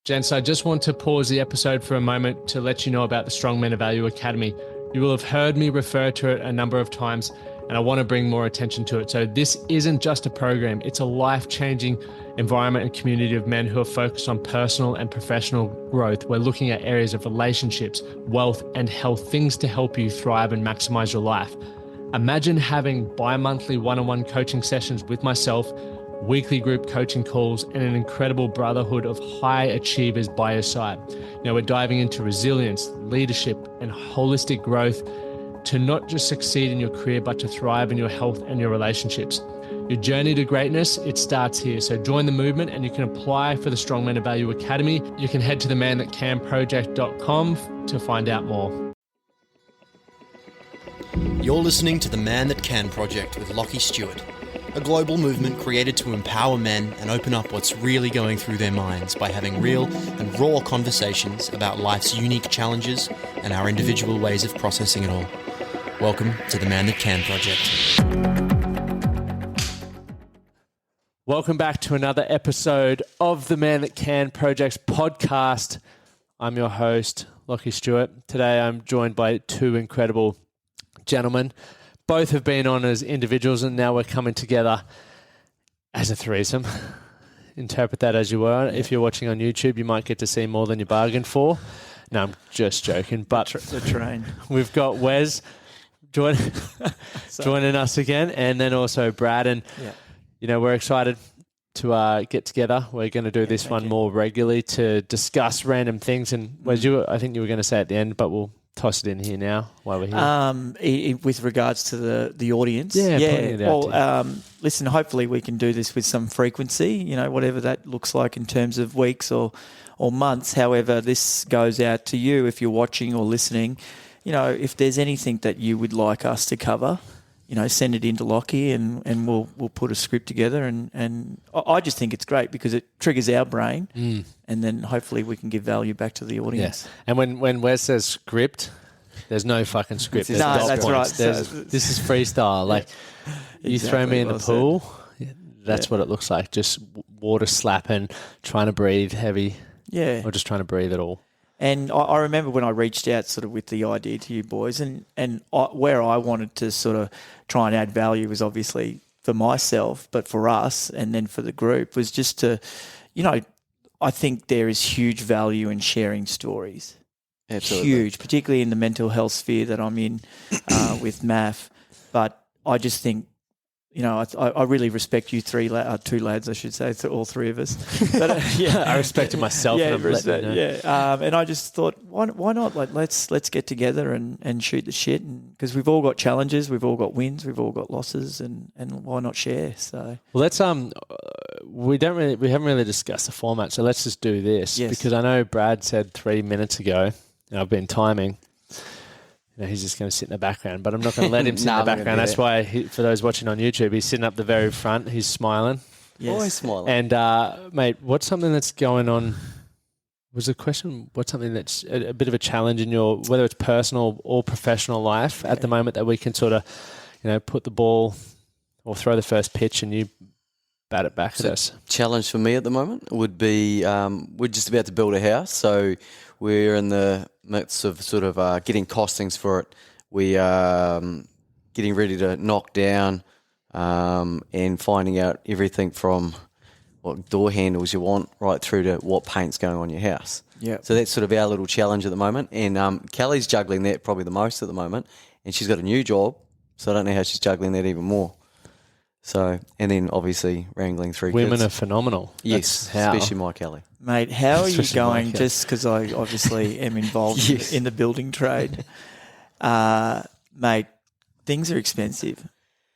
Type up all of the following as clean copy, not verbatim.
Gents, I just want to pause the episode for a moment to let you know about the Strong Men of Value Academy. You will have heard me refer to it a number of times, and I want to bring more attention to it. So this isn't just a program, it's a life-changing environment and community of men who are focused on personal and professional growth. We're looking at areas of relationships, wealth, and health, things to help you thrive and maximize your life. Imagine having bi-monthly one-on-one coaching sessions with myself, weekly group coaching calls, and an incredible brotherhood of high achievers by your side. Now we're diving into resilience, leadership, and holistic growth to not just succeed in your career, but to thrive in your health and your relationships. Your journey to greatness, it starts here. So join the movement and you can apply for the Strong Men of Value Academy. You can head to themanthatcanproject.com to find out more. You're listening to The Man That Can Project with Lachlan Stuart, a global movement created to empower men and open up what's really going through their minds by having real and raw conversations about life's unique challenges and our individual ways of processing it all. Welcome to The Man That Can Project. Welcome back to another episode of the Man That Can Project's podcast. I'm your host, Lachlan Stuart. Today I'm joined by two incredible gentlemen. Both have been on as individuals and now we're coming together as a threesome. Interpret that as you were. Yeah. If you're watching on YouTube, you might get to see more than you bargained for. No, I'm just joking. But the train. We've got Wes joining us again, and then also Brad. And, you know, we're excited to get together. We're going to do this one more regularly to discuss random things. And Wes, I think you were going to say at the end, but we'll toss it in here now while we're here. With regards to the audience. Listen, hopefully we can do this with some frequency, you know, whatever that looks like in terms of weeks or months. However, this goes out to you if you're watching or listening. You know, if there's anything that you would like us to cover, you know, send it into Lockie and we'll put a script together. And I just think it's great because it triggers our brain and then hopefully we can give value back to the audience. Yeah. And when Wes says script, there's no fucking script. No, that's right. This is freestyle. Like you throw me in the pool, that's what it looks like. Just water slapping, trying to breathe heavy. Yeah. Or just trying to breathe at all. And I remember when I reached out sort of with the idea to you boys and where I wanted to sort of try and add value was obviously for myself, but for us and then for the group was just to, you know, I think there is huge value in sharing stories. Absolutely. Huge, particularly in the mental health sphere that I'm in with MAF. But I just think, you know, I really respect you two lads, I should say, all three of us. But I respected myself. And I just thought, why not? Like, let's get together and shoot the shit, because we've all got challenges, we've all got wins, we've all got losses, and why not share? So well, let's we haven't really discussed the format, so let's just do this because I know Brad said 3 minutes ago, and I've been timing. You know, he's just going to sit in the background, but I'm not going to let him sit in the background. That's why, for those watching on YouTube, he's sitting up the very front. He's smiling. Yes. Always smiling. And, mate, what's something that's going on? Was the question, what's something that's a bit of a challenge in your, whether it's personal or professional life at the moment that we can sort of, you know, put the ball or throw the first pitch and you bat it back at us? Challenge for me at the moment would be we're just about to build a house, so we're in the midst of sort of getting costings for it. We are getting ready to knock down and finding out everything from what door handles you want right through to what paint's going on your house. Yeah. So that's sort of our little challenge at the moment. And Kelly's juggling that probably the most at the moment. And she's got a new job, so I don't know how she's juggling that even more. So, and then obviously wrangling three kids. Women are phenomenal. Yes, especially my Kelly. Mate, how are you going, just because I obviously am involved in the building trade? Mate, things are expensive.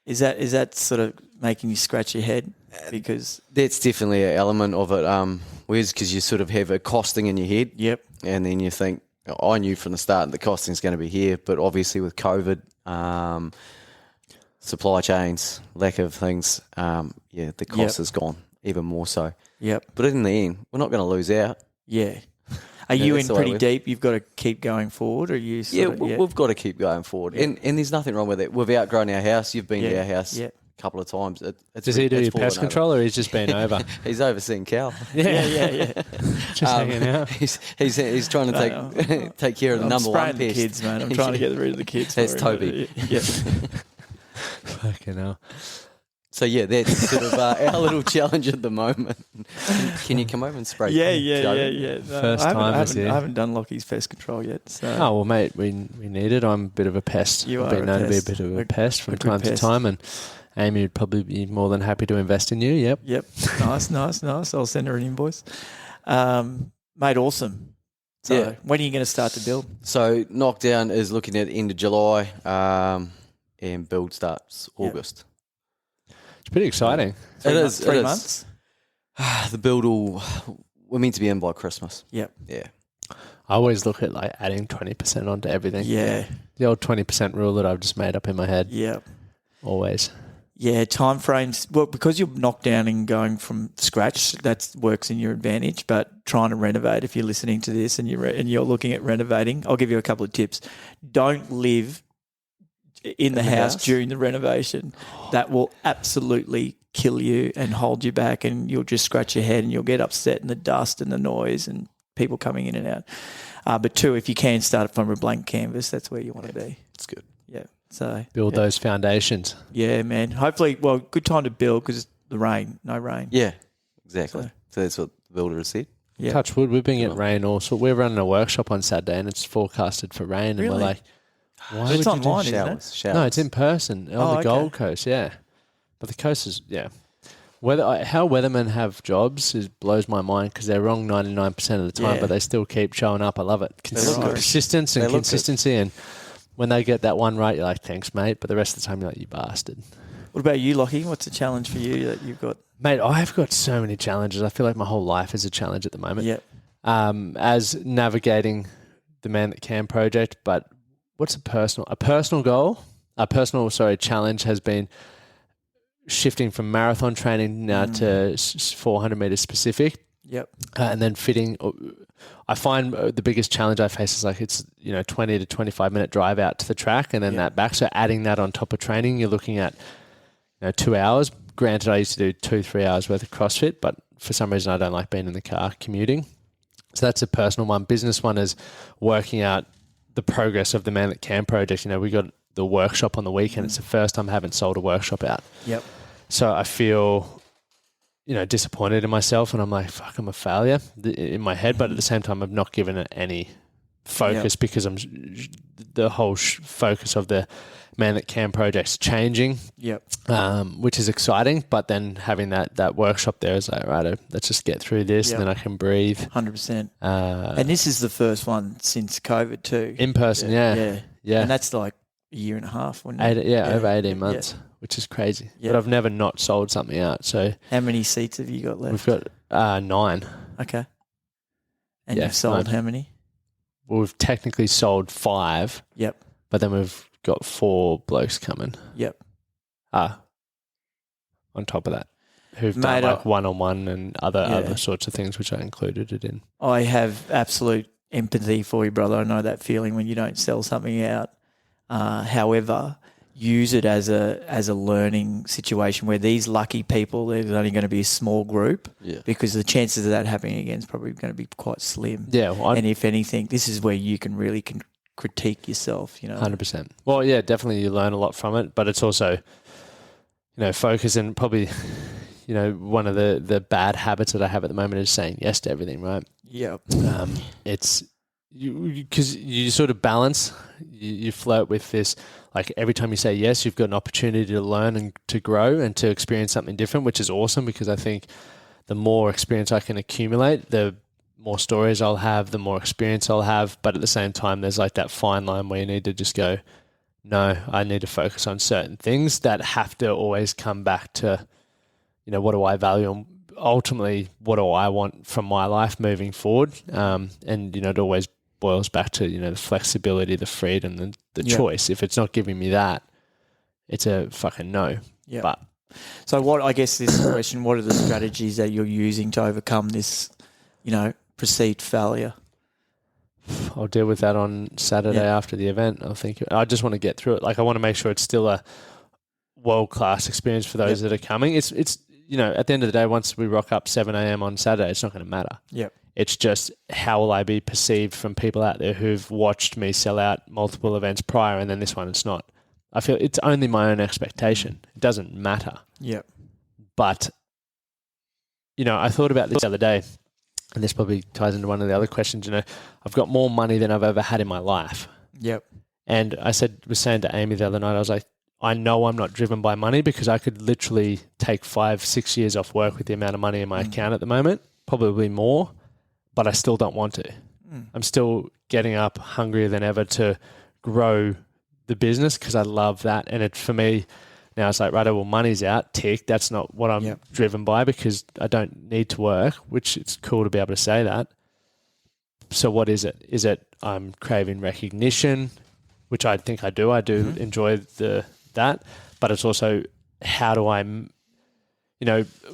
Is that sort of making you scratch your head? Because that's definitely an element of it, Wes, because you sort of have a costing in your head. Yep. And then you think, I knew from the start the costing's going to be here, but obviously with COVID, supply chains, lack of things, the cost has gone even more so. Yep. But in the end, we're not going to lose out. Yeah. Are you in pretty deep? You've got to keep going forward, or we've got to keep going forward. Yep. And there's nothing wrong with it. We've outgrown our house. You've been to our house couple of times. Does he do your pest control, or he's just been over? He's overseeing Cal. Yeah. Just hanging out. He's trying to take care of the number one pest. The kids, man. I'm trying to get rid of the kids. That's Toby. Yeah. Fucking hell. So yeah, that's sort of our little challenge at the moment. Can you come over and spray? Yeah. No, First time this year. I haven't done Lockie's pest control yet. So. Oh well, mate, we need it. I'm a bit of a pest. You I've are been known to be a bit of a pest from time to time, and Amy would probably be more than happy to invest in you. Yep. Nice. I'll send her an invoice. Mate, awesome. So when are you going to start to build? So knockdown is looking at end of July, and build starts August. It's pretty exciting. It is 3 months. The build we're meant to be in by Christmas. Yep. Yeah. I always look at like adding 20% onto everything. Yeah. The old 20% rule that I've just made up in my head. Yep. Always. Yeah, time frames. Well, because you're knocked down and going from scratch, that works in your advantage. But trying to renovate, if you're listening to this and you're looking at renovating, I'll give you a couple of tips. Don't live in the house during the renovation. That will absolutely kill you and hold you back, and you'll just scratch your head and you'll get upset and the dust and the noise and people coming in and out. But two, if you can start from a blank canvas, that's where you want to be. It's good. Yeah. So build those foundations. Yeah, man. Hopefully, good time to build because no rain. Yeah, exactly. So that's what the builder has said. Yeah. Touch wood, we've been getting rain also. We're running a workshop on Saturday and it's forecasted for rain. And we're like, why would it's you online, do showers? Showers. No, it's in person on the Gold Coast, yeah. But the coast is, how weathermen have jobs blows my mind because they're wrong 99% of the time, but they still keep showing up. I love it. Consistency and consistency. And when they get that one right, you're like, thanks, mate. But the rest of the time, you're like, you bastard. What about you, Lachie? What's the challenge for you that you've got? Mate, I've got so many challenges. I feel like my whole life is a challenge at the moment. Yep. As navigating the Man That Can project, but what's a personal goal? Challenge has been shifting from marathon training now to 400 meters specific. Yep. And then fitting. I find the biggest challenge I face is like it's 20 to 25 minute drive out to the track and then that back. So adding that on top of training, you're looking at 2 hours. Granted, I used to do 2-3 hours worth of CrossFit, but for some reason I don't like being in the car commuting. So that's a personal one. Business one is working out the progress of the Man That Can project. We got the workshop on the weekend. It's the first time I haven't sold a workshop out. Yep. So I feel disappointed in myself and I'm like, fuck, I'm a failure in my head. But at the same time, I've not given it any focus because the whole focus of the Man That Can project's changing. Yep. Which is exciting. But then having that workshop there is like, right, let's just get through this and then I can breathe. 100%. And this is the first one since COVID too. In person, yeah. And that's like a year and a half. Over 18 months. Which is crazy. But I've never not sold something out. So how many seats have you got left? We've got 9. Okay. And you've sold 9. How many? Well, we've technically sold 5. Yep. But then we've got 4 blokes coming. Yep. On top of that. Who've done like one-on-one and other sorts of things, which I included it in. I have absolute empathy for you, brother. I know that feeling when you don't sell something out. However, use it as a learning situation where these lucky people, there's only going to be a small group because the chances of that happening again is probably going to be quite slim. Yeah. Well, and if anything, this is where you can really critique yourself, 100%. Well, yeah, definitely you learn a lot from it, but it's also, focus and probably, one of the bad habits that I have at the moment is saying yes to everything, right? Yeah. It's because you sort of balance, you flirt with this. Like every time you say yes, you've got an opportunity to learn and to grow and to experience something different, which is awesome because I think the more experience I can accumulate, the more stories I'll have, the more experience I'll have. But at the same time, there's like that fine line where you need to just go, no, I need to focus on certain things that have to always come back to, what do I value and ultimately what do I want from my life moving forward? And, it always boils back to, the flexibility, the freedom, the choice. If it's not giving me that, it's a fucking no. Yeah. But so what, I guess this question, what are the strategies that you're using to overcome this, perceived failure? I'll deal with that on Saturday after the event. I just want to get through it. Like I want to make sure it's still world-class experience for those that are coming. It's at the end of the day, once we rock up 7 a.m. on Saturday, it's not going to matter. Yep. It's just how will I be perceived from people out there who've watched me sell out multiple events prior, and then this one it's not. I feel it's only my own expectation. It doesn't matter. Yep. But, I thought about this the other day, and this probably ties into one of the other questions. I've got more money than I've ever had in my life. Yep. And I was saying to Amy the other night, I was like, I know I'm not driven by money because I could literally take 5-6 years off work with the amount of money in my account at the moment, probably more, but I still don't want to. I'm still getting up hungrier than ever to grow the business because I love that. And for me, now it's like, right, well, money's out, tick. That's not what I'm driven by because I don't need to work, which it's cool to be able to say that. So what is it? Is it I'm craving recognition, which I think I do. I do enjoy that, but it's also how do I,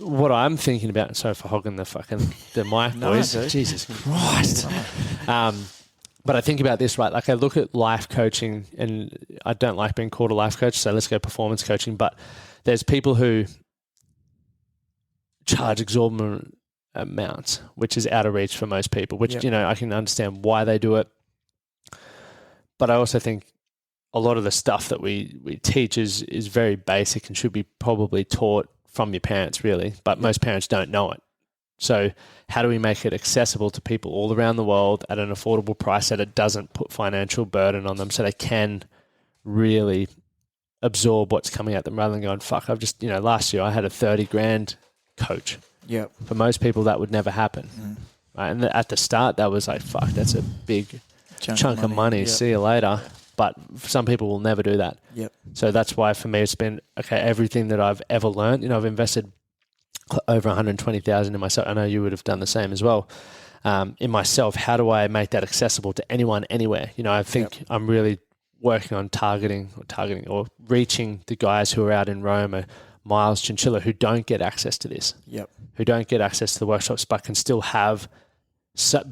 what I'm thinking about. Sorry for hogging the mic, boys. Jesus Christ. But I think about this, right? Like I look at life coaching, and I don't like being called a life coach, so let's go performance coaching. But there's people who charge exorbitant amounts, which is out of reach for most people, which, I can understand why they do it. But I also think a lot of the stuff that we teach is very basic and should be probably taught from your parents, really. But most parents don't know it. So how do we make it accessible to people all around the world at an affordable price that it doesn't put financial burden on them so they can really absorb what's coming at them rather than going, fuck, I've just, last year I had a 30 grand coach. Yep. For most people, that would never happen. Right? And at the start, that was like, fuck, that's a big chunk of money. Yep. See you later. But some people will never do that. Yep. So that's why for me, it's been, okay, everything that I've ever learned, I've invested over 120,000 in myself. I know you would have done the same as well. In myself, how do I make that accessible to anyone, anywhere? I think I'm really working on targeting or reaching the guys who are out in Rome or Miles Chinchilla who don't get access to this. Yep. Who don't get access to the workshops, but can still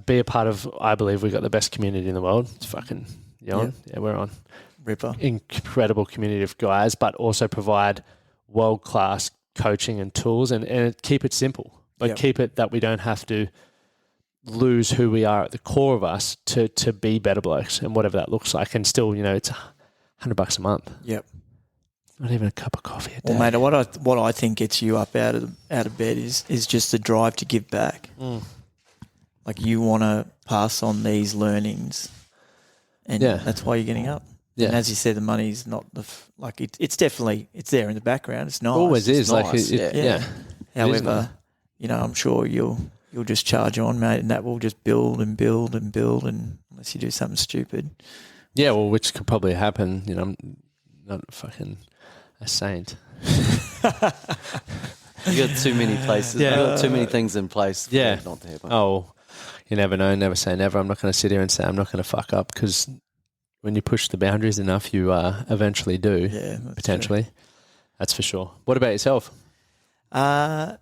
be a part of, I believe we've got the best community in the world. It's fucking, on? Yeah, we're on. Ripper. Incredible community of guys, but also provide world-class coaching and tools and keep it simple. Keep it that we don't have to lose who we are at the core of us to be better blokes and whatever that looks like. And still, it's $100 a month. Yep. Not even a cup of coffee a day. Well, mate, what I think gets you up out of bed is just the drive to give back. Like you want to pass on these learnings, and that's why you're getting up. Yeah. And as you said, the money's not it's definitely there in the background. It's nice. Always is. Nice. However, I'm sure you'll just charge on, mate, and that will just build and build and build, and unless you do something stupid. Yeah, well, which could probably happen. I'm not fucking a saint. You got too many places. You got too many things in place. For it not to happen. Oh, you never know. Never say never. I'm not going to sit here and say I'm not going to fuck up because when you push the boundaries enough, you eventually do. Yeah, potentially. True. That's for sure. What about yourself? So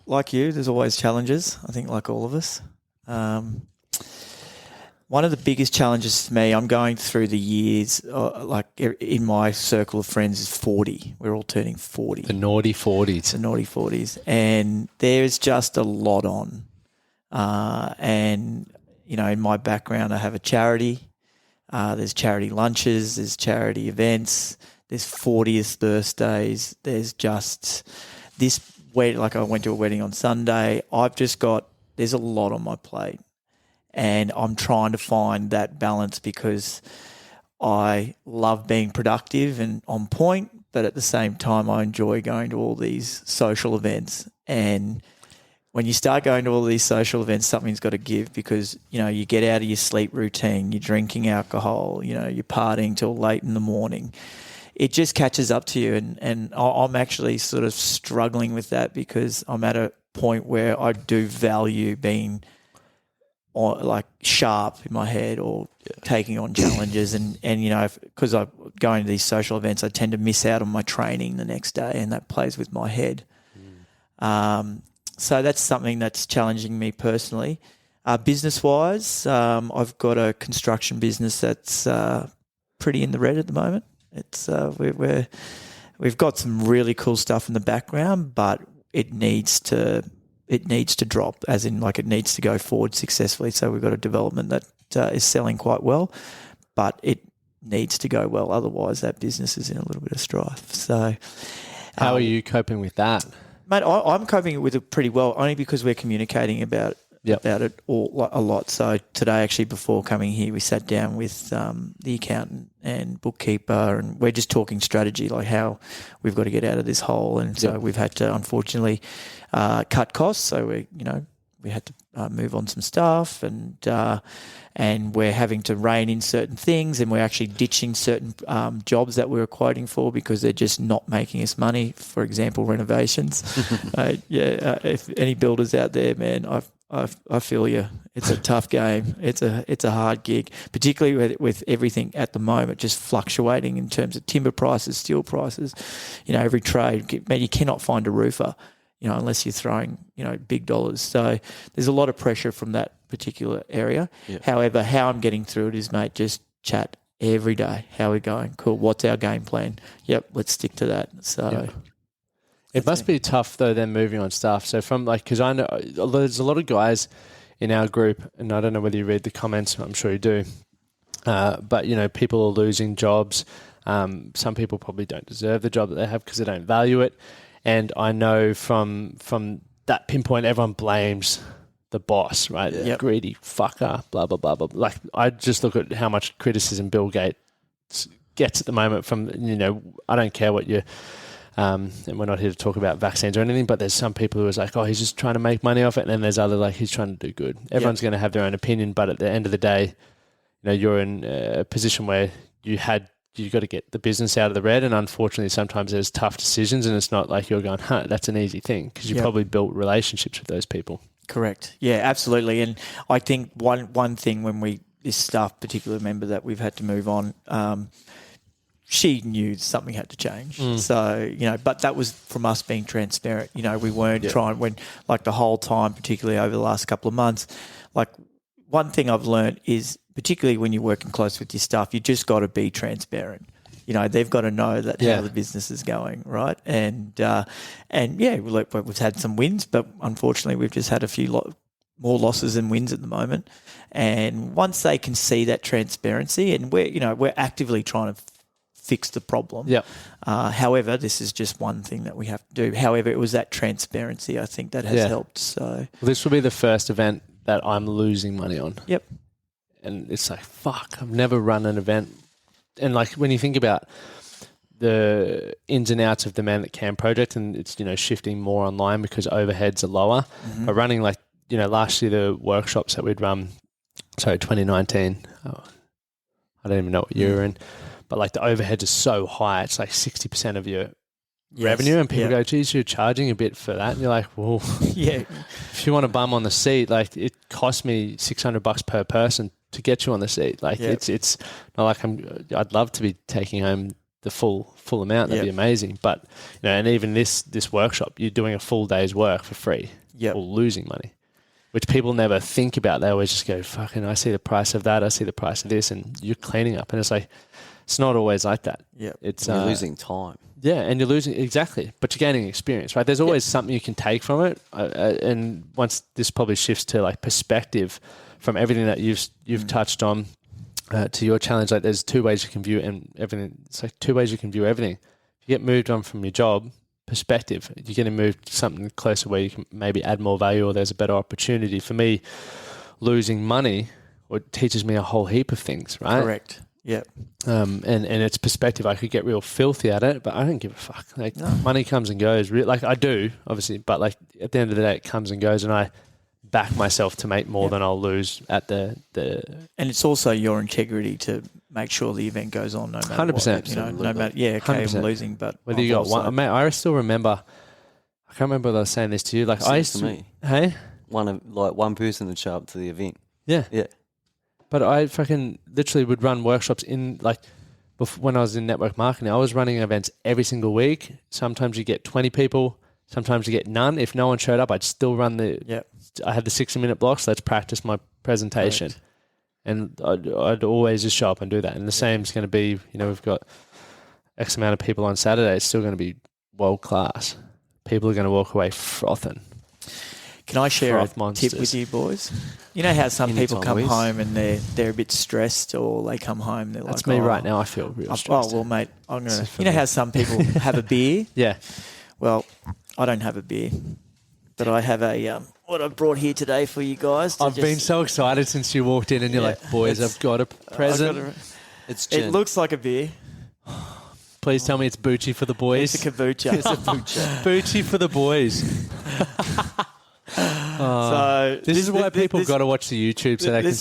like you, there's always challenges. I think like all of us. One of the biggest challenges to me, I'm going through the years, in my circle of friends is 40. We're all turning 40. The naughty 40s. The naughty 40s. And there's just a lot on. In my background, I have a charity. There's charity lunches, there's charity events, there's 40th birthdays, there's just this wedding. Like I went to a wedding on Sunday. There's a lot on my plate. And I'm trying to find that balance because I love being productive and on point, but at the same time I enjoy going to all these social events. And when you start going to all these social events, something's got to give because, you get out of your sleep routine, you're drinking alcohol, you're partying till late in the morning. It just catches up to you. And I'm actually sort of struggling with that because I'm at a point where I do value being sharp in my head or taking on challenges. And because I'm going to these social events, I tend to miss out on my training the next day and that plays with my head. So that's something that's challenging me personally. Business-wise, I've got a construction business that's pretty in the red at the moment. It's we've got some really cool stuff in the background, but it needs to drop, as in like it needs to go forward successfully. So we've got a development that is selling quite well, but it needs to go well. Otherwise, that business is in a little bit of strife. So, how are you coping with that, mate? I'm coping with it pretty well, only because we're communicating about it a lot. So today, actually, before coming here, we sat down with the accountant and bookkeeper, and we're just talking strategy, like how we've got to get out of this hole. And so we've had to, unfortunately, cut costs. So we had to move on some stuff, and we're having to rein in certain things, and we're actually ditching certain jobs that we were quoting for because they're just not making us money. For example, renovations. If any builders out there, man, I feel you. It's a tough game. It's a hard gig, particularly with everything at the moment just fluctuating in terms of timber prices, steel prices. Every trade, man, you cannot find a roofer, unless you're throwing, big dollars. So there's a lot of pressure from that particular area. Yep. However, how I'm getting through it is, mate, just chat every day. How are we going? Cool. What's our game plan? Yep, let's stick to that. So it must be tough though, then moving on stuff. So from because I know there's a lot of guys in our group, and I don't know whether you read the comments. I'm sure you do. But people are losing jobs. Some people probably don't deserve the job that they have because they don't value it. And I know from that pinpoint, everyone blames the boss, right? Yeah. Greedy fucker, blah, blah, blah, blah. Like, I just look at how much criticism Bill Gates gets at the moment from, I don't care what you, and we're not here to talk about vaccines or anything, but there's some people who are like, oh, he's just trying to make money off it. And then there's other, like, he's trying to do good. Everyone's going to have their own opinion, but at the end of the day, you're in a position where you've got to get the business out of the red, and unfortunately sometimes there's tough decisions, and it's not like you're going, that's an easy thing, because you probably built relationships with those people. Correct. Yeah, absolutely. And I think one thing when this staff particular member that we've had to move on, she knew something had to change. So, but that was from us being transparent. We weren't trying, like the whole time, particularly over the last couple of months, like one thing I've learned is, particularly when you're working close with your staff, you just got to be transparent. They've got to know that how the business is going, right? And look, we've had some wins, but unfortunately we've just had a few more losses than wins at the moment. And once they can see that transparency, and we're actively trying to fix the problem. Yeah. However, this is just one thing that we have to do. However, it was that transparency, I think, that has helped. So this will be the first event that I'm losing money on. Yep. And it's like, fuck, I've never run an event. And like when you think about the ins and outs of the Man That Can project, and it's, shifting more online because overheads are lower. Mm-hmm. But running last year, the workshops that we'd run, 2019, I don't even know what year we're in, but like the overheads are so high, it's like 60% of your revenue, and people go, geez, you're charging a bit for that. And you're like, well, if you want a bum on the seat, like it cost me $600 per person to get you on the seat. Like it's not like I'd love to be taking home the full amount. That'd be amazing. But, and even this workshop, you're doing a full day's work for free or losing money, which people never think about. They always just go, fucking, I see the price of that. I see the price of this, and you're cleaning up. And it's like, it's not always like that. Yeah. You're losing time. Yeah, and you're losing, exactly, but you're gaining experience, right? There's always something you can take from it, and once this probably shifts to like perspective from everything that you've touched on to your challenge, like there's two ways you can view everything. It's like two ways you can view everything. If you get moved on from your job, perspective, you're getting moved to something closer where you can maybe add more value, or there's a better opportunity. For me, losing money, it teaches me a whole heap of things, right? Correct. Yeah. And it's perspective. I could get real filthy at it, but I don't give a fuck. Like money comes and goes. Like I do, obviously, but like at the end of the day, it comes and goes, and I back myself to make more than I'll lose at the. And it's also your integrity to make sure the event goes on, no matter 100%. What. No matter. Yeah, okay, 100%. I'm losing, but whether you got one, mate, I still remember. I can't remember whether I was saying this to you. Like I used to me. Hey, one person would show up to the event. Yeah. But I fucking literally would run workshops when I was in network marketing. I was running events every single week. Sometimes you get 20 people. Sometimes you get none. If no one showed up, I'd still run I had the 60-minute blocks. Let's practice my presentation. Right. And I'd always just show up and do that. And the same is going to be, we've got X amount of people on Saturday, it's still going to be world class. People are going to walk away frothing. Can I share a monsters. tip with you boys? You know how some people come home and they're a bit stressed, or they come home they're That's like, me right now. I feel real stressed. Oh well, mate, I'm gonna. You know how some people have a beer? Yeah. Well, I don't have a beer, but I have a what I brought here today for you guys. I've been so excited since you walked in, and you're like, boys, I've got a present. It's gin. It looks like a beer. Please tell me it's Bucci for the boys. It's a kombucha. It's a kombucha. Bucci for the boys. So this is why people got to watch the YouTube so they can.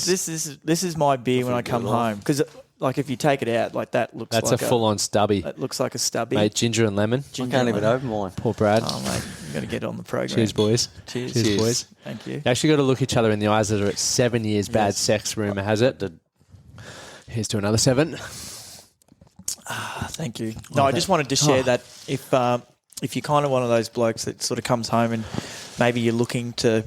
This is my beer when I come home, because like if you take it out like that looks that's like a full on stubby. That looks like a stubby. Mate, ginger and lemon. I can't even open mine. Poor Brad. Oh mate, you got to get on the program. Cheers, boys. Cheers, boys. Thank you. You actually got to look each other in the eyes. That are at 7 years bad sex. Rumor has it. Here's to another 7. Thank you. No, I just wanted to share that if you're kind of one of those blokes that sort of comes home and maybe you're looking to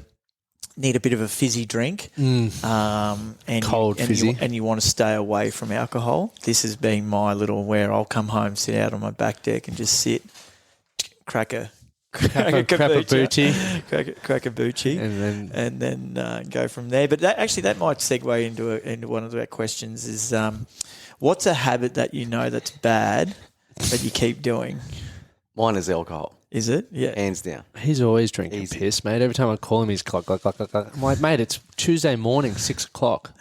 need a bit of a fizzy drink, and cold fizzy, and you want to stay away from alcohol, this has been my little where I'll come home, sit out on my back deck, and just sit, crack a Bucci, and then go from there. But that might segue into one of our questions: is what's a habit that you know that's bad but you keep doing? Mine is alcohol. Is it? Yeah. Hands down. He's always drinking piss, mate. Every time I call him, he's clock. I'm like, mate, it's Tuesday morning, 6 o'clock.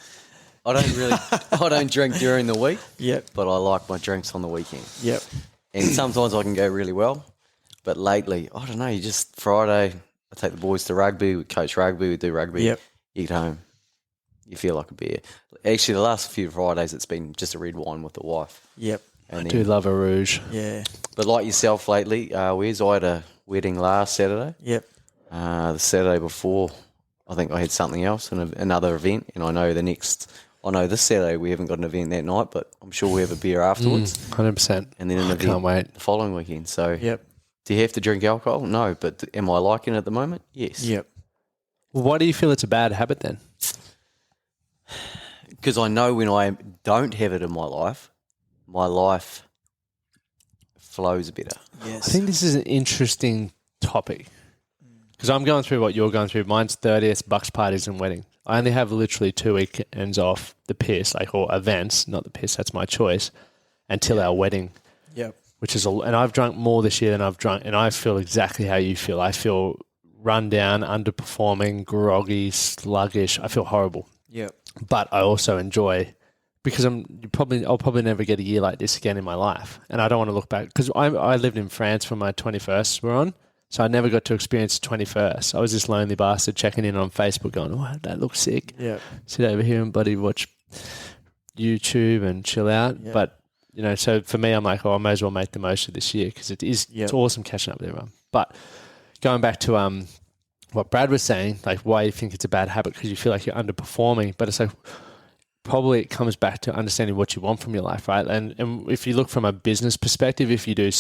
I don't drink during the week. Yep. But I like my drinks on the weekend. Yep. And sometimes I can go really well. But lately, I don't know, you just Friday, I take the boys to rugby, we coach rugby, we do rugby. Yep. You get home, you feel like a beer. Actually, the last few Fridays, it's been just a red wine with the wife. Yep. I do love a rouge. Yeah. But like yourself lately, I had a wedding last Saturday. Yep. The Saturday before, I think I had something else, another event, and I know this Saturday we haven't got an event that night, but I'm sure we have a beer afterwards. 100%. And then an event can't wait. the following weekend. So, Yep. Do you have to drink alcohol? No, but am I liking it at the moment? Yes. Yep. Why do you feel it's a bad habit then? Because I know when I don't have it in my life flows better. Yes. I think this is an interesting topic because I'm going through what you're going through. Mine's 30th, bucks parties and wedding. I only have literally 2 weekends off the piss, or events, not the piss, that's my choice, until our wedding. Yep. Which is, and I've drunk more this year than I've drunk, and I feel exactly how you feel. I feel run down, underperforming, groggy, sluggish. I feel horrible. Yep. But I also enjoy, because I'll probably never get a year like this again in my life, and I don't want to look back because I lived in France when my 21st were on, so I never got to experience the 21st. I was this lonely bastard checking in on Facebook, going, "Oh, that looks sick." Yeah. Sit over here and bloody watch YouTube and chill out, but. So for me, I'm like, I may as well make the most of this year because it's awesome catching up with everyone. But going back to what Brad was saying, like why you think it's a bad habit because you feel like you're underperforming, but it's like probably it comes back to understanding what you want from your life, right? And if you look from a business perspective, if you do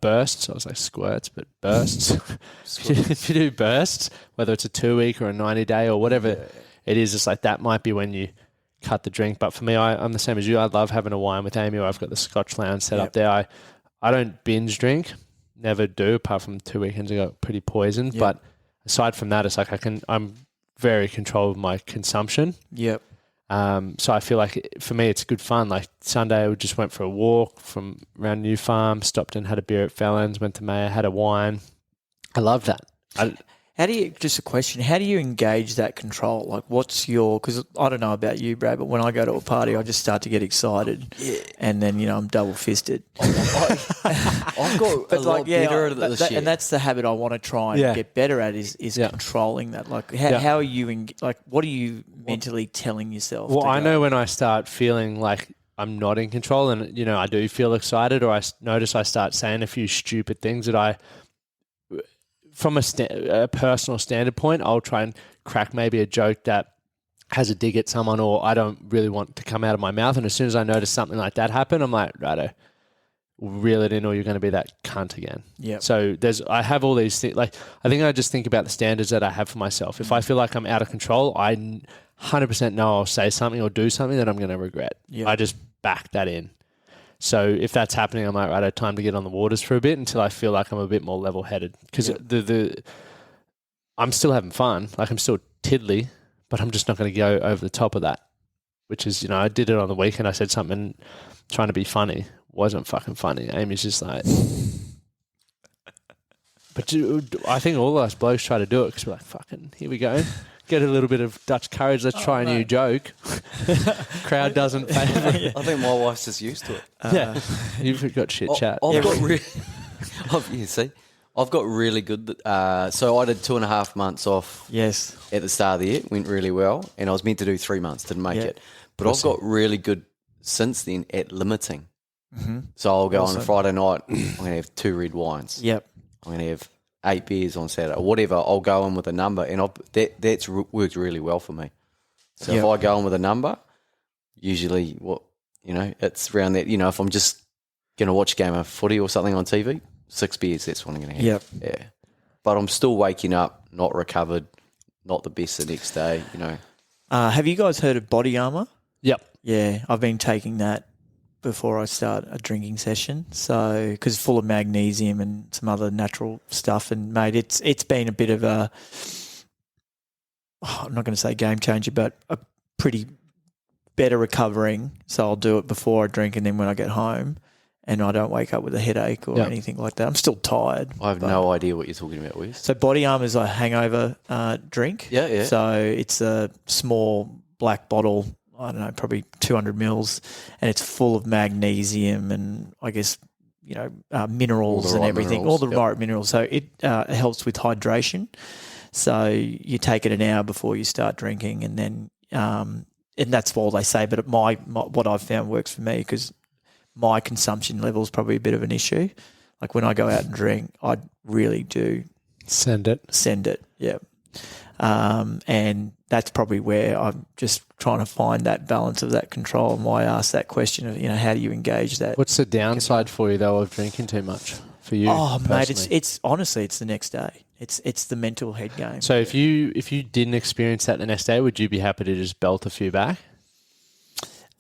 bursts, I was like squirts, but bursts. If you do bursts, whether it's a 2-week or a 90-day or whatever it is, it's like that might be when you cut the drink. But for me, I'm the same as you. I love having a wine with Amy, or I've got the Scotch lounge set up there. I don't binge drink, never do, apart from 2 weekends I got pretty poisoned. But aside from that, it's like I'm very controlled of my consumption. Yep. So I feel like for me, it's good fun. Like Sunday, we just went for a walk from around New Farm, stopped and had a beer at Fallon's, went to Mayor, had a wine. I love that. Just a question, how do you engage that control? Like what's because I don't know about you, Brad, but when I go to a party, I just start to get excited and then, I'm double fisted. I've got a lot better at this year. And that's the habit I want to try and get better at is controlling that. Like how are you, what are you mentally telling yourself? Well, I know when I start feeling like I'm not in control and, I do feel excited, or I notice I start saying a few stupid things that from a personal standard point, I'll try and crack maybe a joke that has a dig at someone, or I don't really want to come out of my mouth. And as soon as I notice something like that happen, I'm like, righto, reel it in, or you're going to be that cunt again. Yeah. So I have all these things. Like, I think I just think about the standards that I have for myself. If I feel like I'm out of control, I 100% know I'll say something or do something that I'm going to regret. Yep. I just back that in. So if that's happening, I'm like, right, I have time to get on the waters for a bit until I feel like I'm a bit more level-headed. Because I'm still having fun. Like, I'm still tiddly, but I'm just not going to go over the top of that, which is, I did it on the weekend. I said something trying to be funny. Wasn't fucking funny. Amy's just like... But I think all of us blokes try to do it because we're like, fucking, here we go. Get a little bit of Dutch courage. Let's try a new joke. Crowd doesn't favour it. I think my wife's just used to it. Yeah. You've got shit chat. I've got really good. So I did 2.5 months off. Yes. At the start of the year, went really well, and I was meant to do 3 months, didn't make it. But I've got really good since then at limiting. Mm-hmm. So I'll go on a Friday night. I'm going to have 2 red wines. Yep. I'm going to have 8 beers on Saturday or whatever. I'll go in with a number, and that's worked really well for me. So if I go in with a number, usually it's around that. If I'm just going to watch a game of footy or something on TV, 6 beers, that's what I'm going to have. Yep. Yeah. But I'm still waking up, not recovered, not the best the next day, Have you guys heard of body armor? Yep. Yeah, I've been taking that before I start a drinking session. So, because it's full of magnesium and some other natural stuff. And, mate, it's been a bit of I'm not going to say game changer, but a pretty better recovering. So I'll do it before I drink and then when I get home and I don't wake up with a headache or anything like that. I'm still tired. I have no idea what you're talking about, Wes. So body armor is a hangover drink. Yeah. So it's a small black bottle, I don't know, probably 200 mils, and it's full of magnesium and I guess, minerals and everything, all the right minerals. So it helps with hydration. So you take it an hour before you start drinking and then, and that's all they say. But my what I've found works for me because my consumption level is probably a bit of an issue. Like when I go out and drink, I really do send it. Yeah. And that's probably where I'm just trying to find that balance of that control and why I asked that question of, how do you engage that? What's the downside for you though of drinking too much for you? Oh, personally? mate, it's honestly, it's the next day. It's the mental head game. So if you didn't experience that the next day, would you be happy to just belt a few back?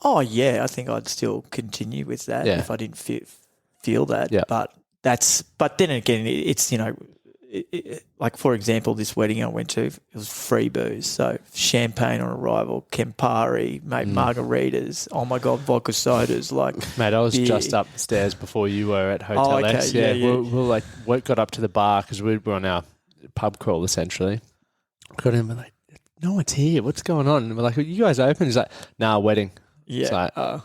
Oh, yeah, I think I'd still continue with that if I didn't feel that. Yeah. But then again, it's, like, for example, this wedding I went to, it was free booze. So champagne on arrival, Campari, mate, margaritas, oh, my God, vodka sodas. Like, mate, I was beer. just upstairs before you were at Hotel X. Yeah. We got up to the bar because we were on our pub crawl, essentially. Got in, we're like, no one's here. What's going on? And we're like, you guys open? He's like, nah, wedding. Yeah. It's like, and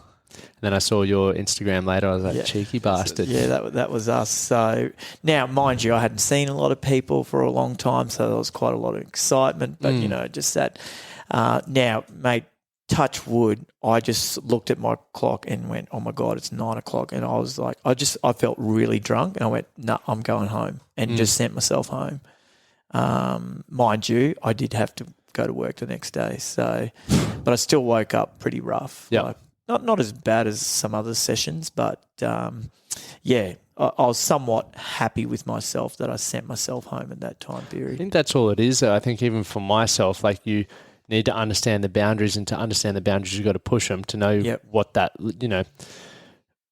then I saw your Instagram later. I was like, cheeky bastard. Yeah, that was us. So now, mind you, I hadn't seen a lot of people for a long time, so there was quite a lot of excitement. But just that. Now, mate, touch wood. I just looked at my clock and went, "Oh my God, it's 9 o'clock!" And I was like, I felt really drunk, and I went, "No, I'm going home," and just sent myself home. Mind you, I did have to go to work the next day. So, but I still woke up pretty rough. Yeah. Like, not as bad as some other sessions, but I was somewhat happy with myself that I sent myself home at that time period. I think that's all it is, though. I think even for myself, like you need to understand the boundaries, and to understand the boundaries, you've got to push them to know what that,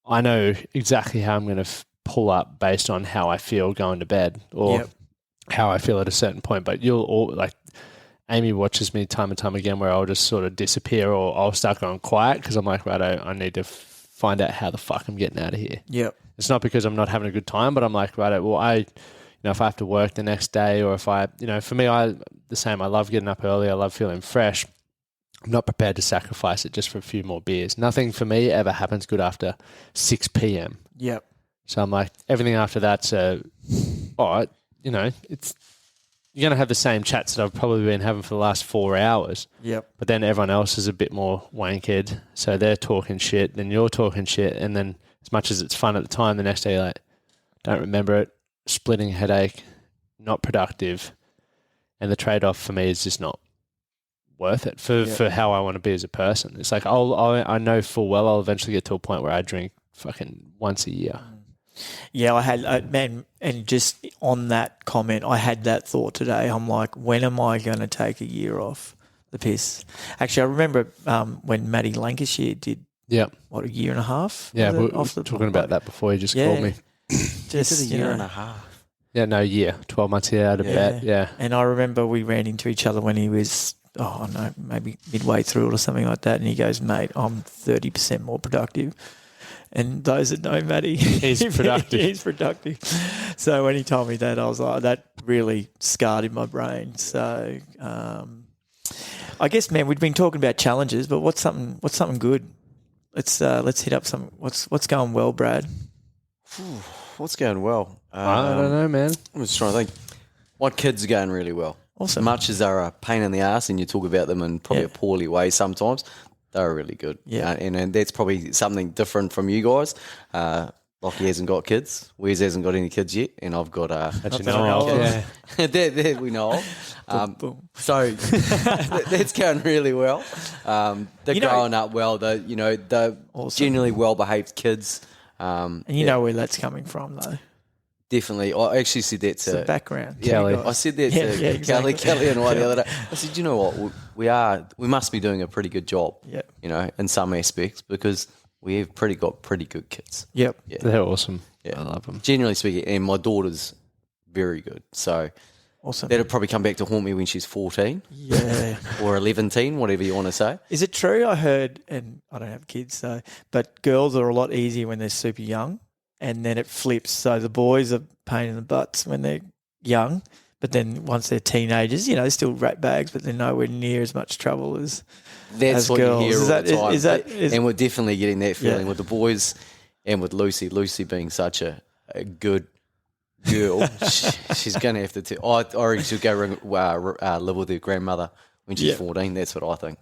I know exactly how I'm going to pull up based on how I feel going to bed or how I feel at a certain point. But you'll all like, Amy watches me time and time again where I'll just sort of disappear or I'll start going quiet because I'm like, right, I need to find out how the fuck I'm getting out of here. Yep. It's not because I'm not having a good time, but I'm like, right, well, if I have to work the next day or if I, for me, the same. I love getting up early. I love feeling fresh. I'm not prepared to sacrifice it just for a few more beers. Nothing for me ever happens good after 6 p.m. Yep. So I'm like, everything after that's all right, it's, you're going to have the same chats that I've probably been having for the last 4 hours. Yep. But then everyone else is a bit more wanked. So they're talking shit, then you're talking shit. And then as much as it's fun at the time, the next day you're like, don't remember it, splitting headache, not productive. And the trade-off for me is just not worth it for how I want to be as a person. It's like I know full well I'll eventually get to a point where I drink fucking once a year. Yeah, I had, and just on that comment, I had that thought today. I'm like, when am I going to take a year off the piss? Actually, I remember when Maddie Lancashire did Yeah. What, a year and a half? Yeah, we were talking about that before you just called me. Just a year and a half. Yeah, no, year. 12 months out of bet, yeah. And I remember we ran into each other when he was, maybe midway through it or something like that, and he goes, mate, I'm 30% more productive. And those that know Matty, he's productive. He's productive. So when he told me that, I was like, that really scarred in my brain. So I guess, man, we've been talking about challenges, but what's something good? Let's hit up some. What's going well, Brad? What's going well? I don't know, man. I'm just trying to think. My kids are going really well. Awesome. As much as they're a pain in the ass, and you talk about them in probably a poorly way sometimes, they're really good. Yeah. And that's probably something different from you guys. Lockie hasn't got kids. Wes hasn't got any kids yet, and I've got kids. that we know of. So that's going really well. They're growing up well. They're awesome. Generally well-behaved kids. And you know where that's coming from, though. Definitely. I actually said that to... It's the background. Kelly. I said that to exactly. Kelly and I the other day. I said, you know what? We must be doing a pretty good job, in some aspects, because we have got pretty good kids. Yep. Yeah. They're awesome. Yeah. I love them. Generally speaking, and my daughter's very good. So awesome. That'll probably come back to haunt me when she's 14. Yeah. Or 11, whatever you want to say. Is it true? I heard, and I don't have kids, but girls are a lot easier when they're super young, and then it flips. So the boys are pain in the butts when they're young, but then once they're teenagers, they're still rat bags, but they're nowhere near as much trouble as That's what girls. you hear all the time. And we're definitely getting that feeling with the boys and with Lucy. Lucy being such a good girl, she's going to have to... I reckon she'll go live with her grandmother when she's 14. That's what I think.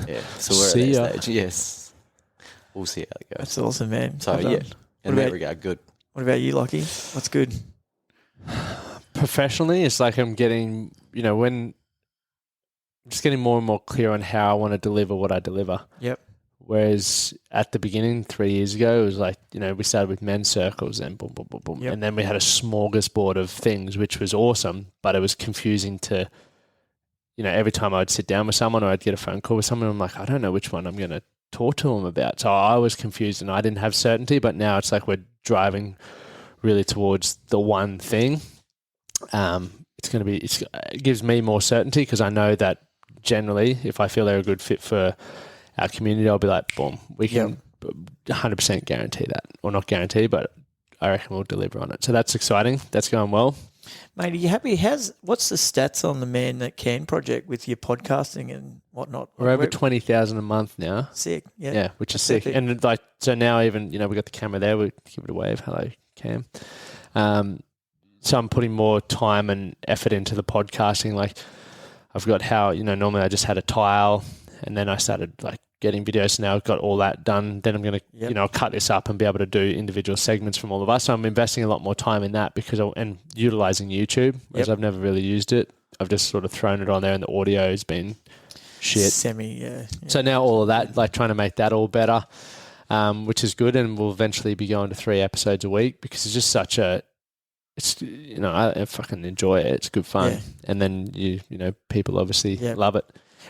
Yeah. So we're at that stage. Yes. We'll see how it goes. That's awesome, man. So, in that regard, good. What about you, Lockie? What's good? Professionally, it's like I'm getting, when I'm just getting more and more clear on how I want to deliver what I deliver. Yep. Whereas at the beginning, 3 years ago, it was like, we started with men's circles and boom, boom, boom, boom. Yep. And then we had a smorgasbord of things, which was awesome, but it was confusing to, every time I'd sit down with someone or I'd get a phone call with someone, I'm like, I don't know which one I'm going to talk to them about. So I was confused and I didn't have certainty, but now it's like we're driving really towards the one thing. It gives me more certainty because I know that generally if I feel they're a good fit for our community, I'll be like, boom, we can 100% guarantee that. Or not guarantee, but I reckon we'll deliver on it. So that's exciting. That's going well. Mate, are you happy? What's the stats on the Man That Can project with your podcasting and whatnot? We're over 20,000 a month now. Sick. Yeah. Yeah, which is sick. Epic. And so now even, we got the camera there. We give it a wave. Hello, Cam. So I'm putting more time and effort into the podcasting. Like I've got how, normally I just had a tile and then I started getting videos. Now I've got all that done. Then I'm going to, cut this up and be able to do individual segments from all of us. So I'm investing a lot more time in that and utilizing YouTube, whereas I've never really used it. I've just sort of thrown it on there and the audio has been shit. So now all of that, trying to make that all better, which is good. And we'll eventually be going to 3 episodes a week because it's just such a, I fucking enjoy it. It's good fun. Yeah. And then people obviously love it.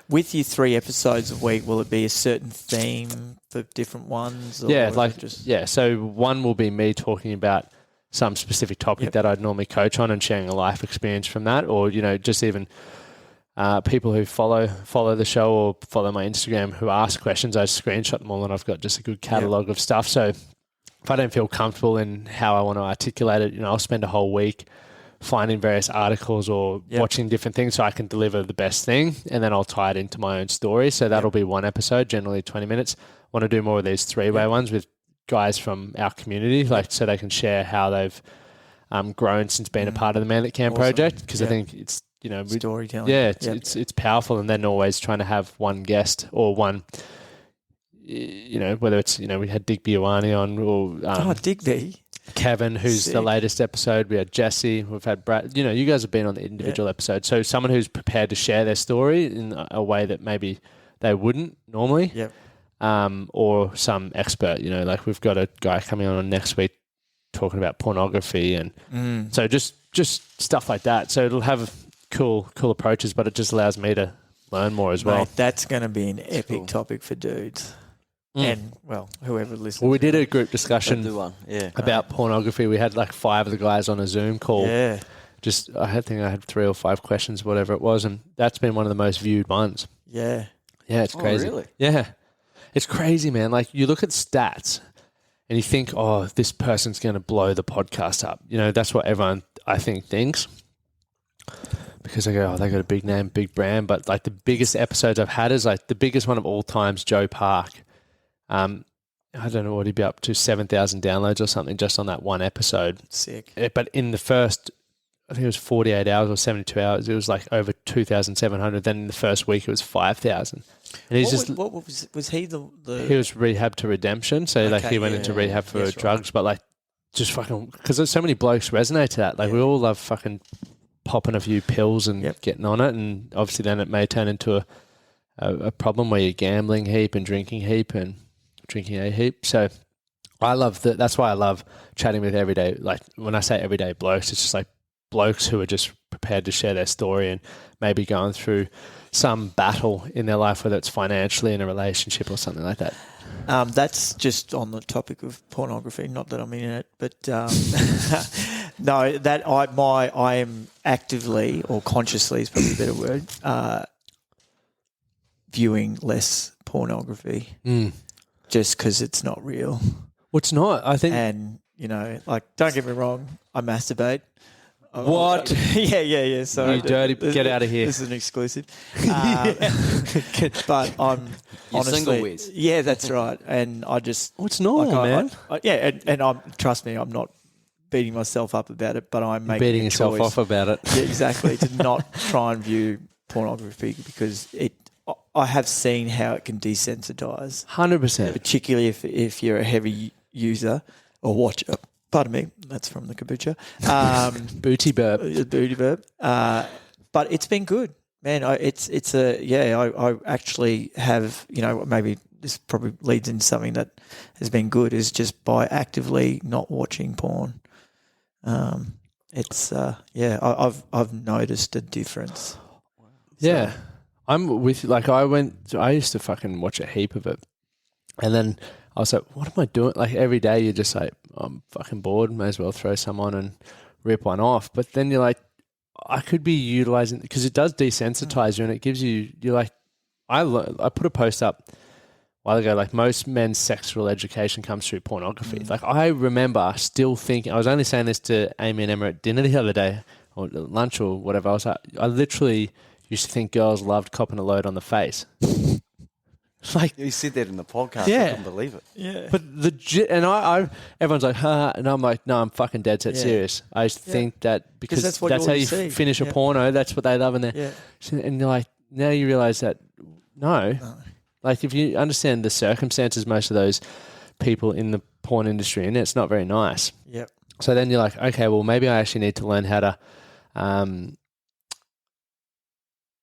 With your 3 episodes a week, will it be a certain theme for different ones? Or So one will be me talking about some specific topic that I'd normally coach on and sharing a life experience from that, or just even people who follow the show or follow my Instagram who ask questions. I screenshot them all, and I've got just a good catalog of stuff. So if I don't feel comfortable in how I want to articulate it, I'll spend a whole week finding various articles or watching different things so I can deliver the best thing, and then I'll tie it into my own story. So that'll be one episode, generally 20 minutes. I want to do more of these 3-way ones with guys from our community, so they can share how they've grown since being a part of the Man That Can project, because I think it's, storytelling. Yeah, it's powerful, and then always trying to have one guest or one, whether it's, we had Digby Iwani on or Digby. Kevin, who's the latest episode. We had Jesse. We've had Brad. You guys have been on the individual episodes. So someone who's prepared to share their story in a way that maybe they wouldn't normally. Yep. Or some expert. We've got a guy coming on next week talking about pornography, and so just stuff like that. So it'll have cool approaches, but it just allows me to learn more as well. Mate, that's going to be an epic topic for dudes. and, well, whoever listens. Well, we did a group discussion about pornography. We had like 5 of the guys on a Zoom call. Yeah. I think I had 3 or 5 questions, whatever it was, and that's been one of the most viewed ones. Yeah. Yeah, it's crazy. Really? Yeah. It's crazy, man. Like, you look at stats and you think, oh, this person's going to blow the podcast up. You know, that's what everyone, I think, thinks. Because they go, oh, they got a big name, big brand. But, like, the biggest episodes I've had is, like, the biggest one of all times, Joe Park. I don't know what he'd be up to, 7,000 downloads or something just on that one episode. Sick. But in the first, I think it was 48 hours or 72 hours, it was like over 2,700. Then in the first week, it was 5,000. And he's what was he the? He was rehab to redemption. So like he went into rehab for drugs, right. But like just fucking, because there's so many blokes resonate to that. Like we all love fucking popping a few pills and getting on it. And obviously then it may turn into a problem where you're gambling heap and drinking heap and drinking a heap. So I love that. That's why I love chatting with everyday, like when I say everyday blokes, it's just like blokes who are just prepared to share their story and maybe going through some battle in their life, whether it's financially in a relationship or something like that. That's just on the topic of pornography. Not that I'm in it, but no, that I am actively or consciously is probably a better word. Viewing less pornography, just because it's not real. Well, it's not. I think, and you know, like, don't get me wrong, I masturbate. What? Yeah. So you dirty, get out of here. This is an exclusive. But I'm honestly, single Wiz. Yeah, that's right. And I just, it's normal, man. And I'm, trust me, I'm not beating myself up about it, but I'm making beating yourself off about it. Yeah, exactly. To not try and view pornography because I have seen how it can desensitize. 100%. Particularly if you're a heavy user or watcher. Pardon me, that's from the kombucha. Booty burp. Booty burp. But it's been good, man. I actually have, you know, maybe this probably leads into something that has been good is just by actively not watching porn. I've noticed a difference. Yeah. I'm with, like, I used to fucking watch a heap of it. And then I was like, what am I doing? Like every day you're just like, I'm fucking bored, may as well throw some on and rip one off. But then you're like, I could be utilizing, because it does desensitize you and it gives you, you're like, I put a post up a while ago, like most men's sexual education comes through pornography. Like I remember still thinking, I was only saying this to Amy and Emma at dinner the other day or lunch or whatever. I was like, I literally used to think girls loved copping a load on the face. Like you said that in the podcast. Yeah. I couldn't believe it. Yeah. But I everyone's like, huh, and I'm like, no, I'm fucking dead set serious. I just think that because that's how you finish a porno. That's what they love in there. Yeah. And you're like, now you realize that no. Like if you understand the circumstances, most of those people in the porn industry, and it's not very nice. Yep. So then you're like, okay, well maybe I actually need to learn how to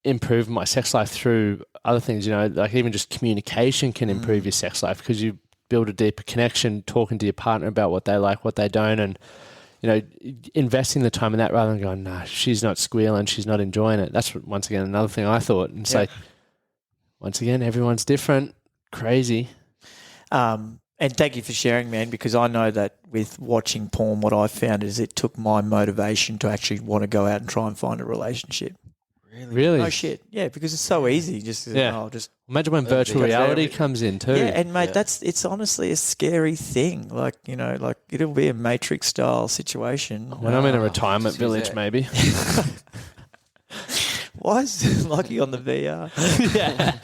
improve my sex life through other things, you know, like even just communication can improve your sex life because you build a deeper connection talking to your partner about what they like, what they don't, and, you know, investing the time in that rather than going, nah, she's not squealing, she's not enjoying it. That's, once again, another thing I thought. And it's like, once again, everyone's different, crazy. And thank you for sharing, man, because I know that with watching porn, what I found is it took my motivation to actually want to go out and try and find a relationship. Really? No shit. Yeah, because it's so easy. Just imagine when virtual reality comes in too. Yeah, and mate, it's honestly a scary thing. Like, you know, like it'll be a Matrix style situation. When I'm in a retirement village, maybe. Why is Lucky on the VR? Yeah,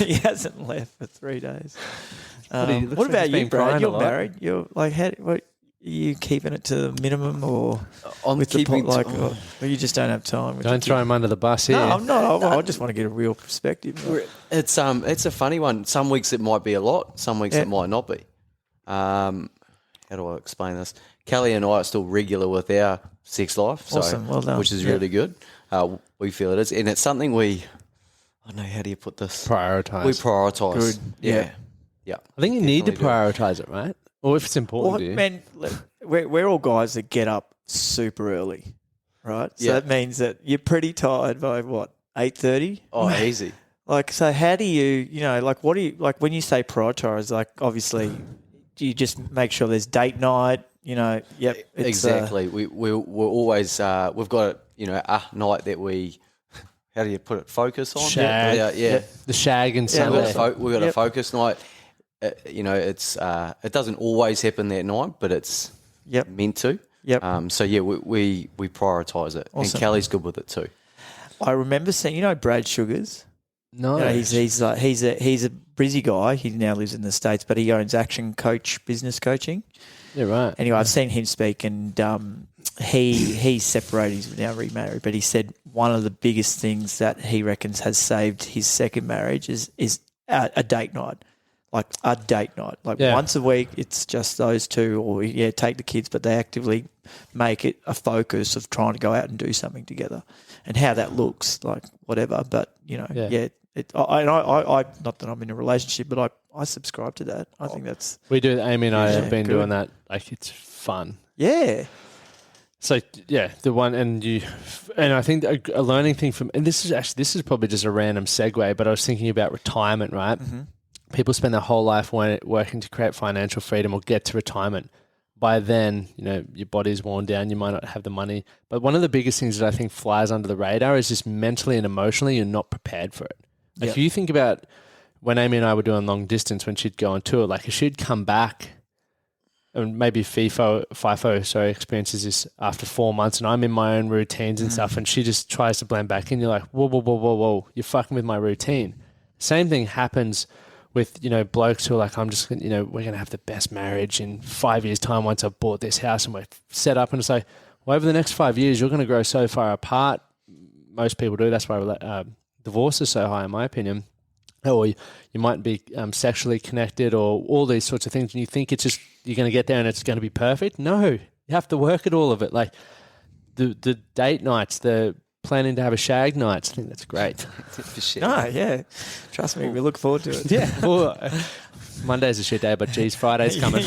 he hasn't left for 3 days. What about you, Brad? You're married. You're like, what? Are you keeping it to the minimum, or I'm with keeping or you just don't have time? Don't throw him under the bus here. No, I'm not. I just want to get a real perspective. It's a funny one. Some weeks it might be a lot. Some weeks it might not be. How do I explain this? Kelly and I are still regular with our sex life, awesome. Well done. Which is really good. We feel it is, and it's something I don't know, how do you put this? Prioritise. We prioritise. Good. Yeah. I think you need to prioritise it, right? Or if it's important to you. Man, we're all guys that get up super early, right? So that means that you're pretty tired by what, 8:30? Oh, easy. Like, so how do you know, like, what do you, like, when you say prioritise, like, obviously, do you just make sure there's date night, you know? Yep. Exactly. We're always, we've got, a night that we, how do you put it, focus on? Shag. Yeah. Yep. The shag and Sunday. We've got a focus night. It's, it doesn't always happen that night, but it's meant to. Yep. So, we prioritise it. Awesome. And Kelly's good with it too. I remember seeing, Brad Sugars. No, he's a Brizzy guy. He now lives in the States, but he owns Action Coach Business Coaching. Yeah, right. Anyway, I've seen him speak, and he's separated. He's now remarried, but he said one of the biggest things that he reckons has saved his second marriage is a date night. Like a date night, once a week, it's just those two, or take the kids, but they actively make it a focus of trying to go out and do something together, and how that looks, like whatever. But I not that I'm in a relationship, but I subscribe to that. I think that's we do. Amy and I have been doing that. Like, it's fun. Yeah. So the one and I think a learning thing from, and this is probably just a random segue, but I was thinking about retirement, right? Mm-hmm. People spend their whole life working to create financial freedom or get to retirement. By then, your body's worn down, you might not have the money. But one of the biggest things that I think flies under the radar is just mentally and emotionally, you're not prepared for it. Like, if you think about when Amy and I were doing long distance, when she'd go on tour, like if she'd come back, and maybe FIFO experiences this after 4 months, and I'm in my own routines and stuff, and she just tries to blend back in, you're like, whoa, you're fucking with my routine. Same thing happens with, blokes who are like, I'm just, we're going to have the best marriage in 5 years' time once I've bought this house and we're set up. And it's like, well, over the next 5 years, you're going to grow so far apart. Most people do. That's why divorce is so high, in my opinion. Or you might be sexually connected, or all these sorts of things. And you think it's just, you're going to get there and it's going to be perfect. No, you have to work at all of it. Like the date nights, the planning to have a shag nights. I think that's great. For sure. Yeah. Trust me, we look forward to it. Yeah. Well, Monday's a shit day, but geez, Friday's coming.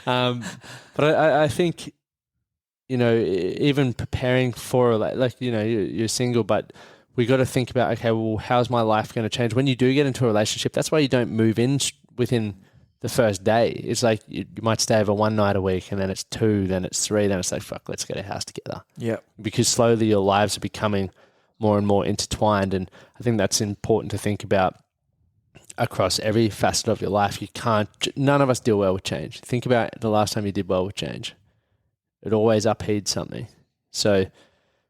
But I think, even preparing for you're single, but we got to think about, okay, well, how's my life going to change? When you do get into a relationship, that's why you don't move in within the first day. It's like you might stay over one night a week, and then it's 2, then it's 3, then it's like, fuck, let's get a house together. Yeah. Because slowly your lives are becoming more and more intertwined, and I think that's important to think about across every facet of your life. None of us deal well with change. Think about the last time you did well with change. It always upheaved something. So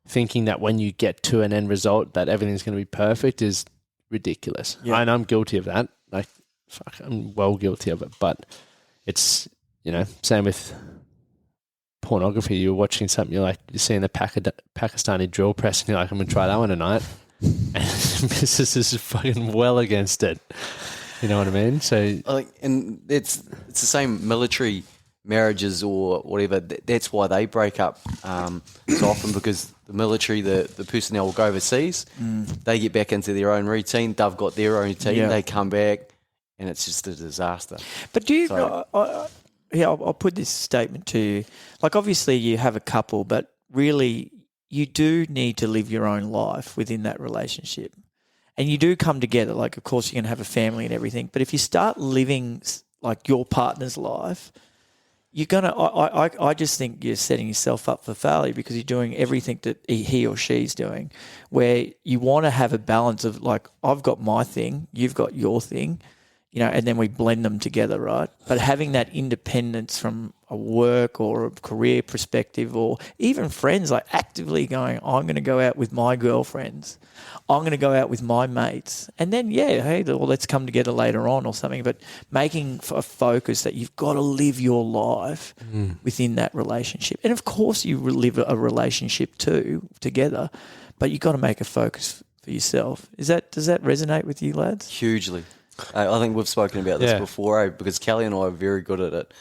thinking that when you get to an end result that everything's going to be perfect is ridiculous. Yeah. And I'm guilty of that. Like, fuck, I'm well guilty of it. But it's, same with pornography. You're watching something, you're seeing the Pakistani drill press, and you're like, I'm going to try that one tonight. And business is fucking well against it. You know what I mean? So, and it's the same military marriages or whatever. That's why they break up so often, because the military, the personnel will go overseas, they get back into their own routine, they've got their own routine, they come back, and it's just a disaster. But do you, I'll put this statement to you, like, obviously you have a couple, but really you do need to live your own life within that relationship, and you do come together. Like, of course, you're going to have a family and everything, but if you start living like your partner's life, you're going to, I just think you're setting yourself up for failure, because you're doing everything that he or she's doing, where you want to have a balance of, like, I've got my thing, you've got your thing, and then we blend them together, right? But having that independence from a work or a career perspective, or even friends, like actively going, I'm going to go out with my girlfriends, I'm going to go out with my mates, and then, hey, well, let's come together later on or something. But making a focus that you've got to live your life within that relationship. And of course you live a relationship too together, but you've got to make a focus for yourself. Does that resonate with you, lads? Hugely. I think we've spoken about this before, because Kelly and I are very good at it,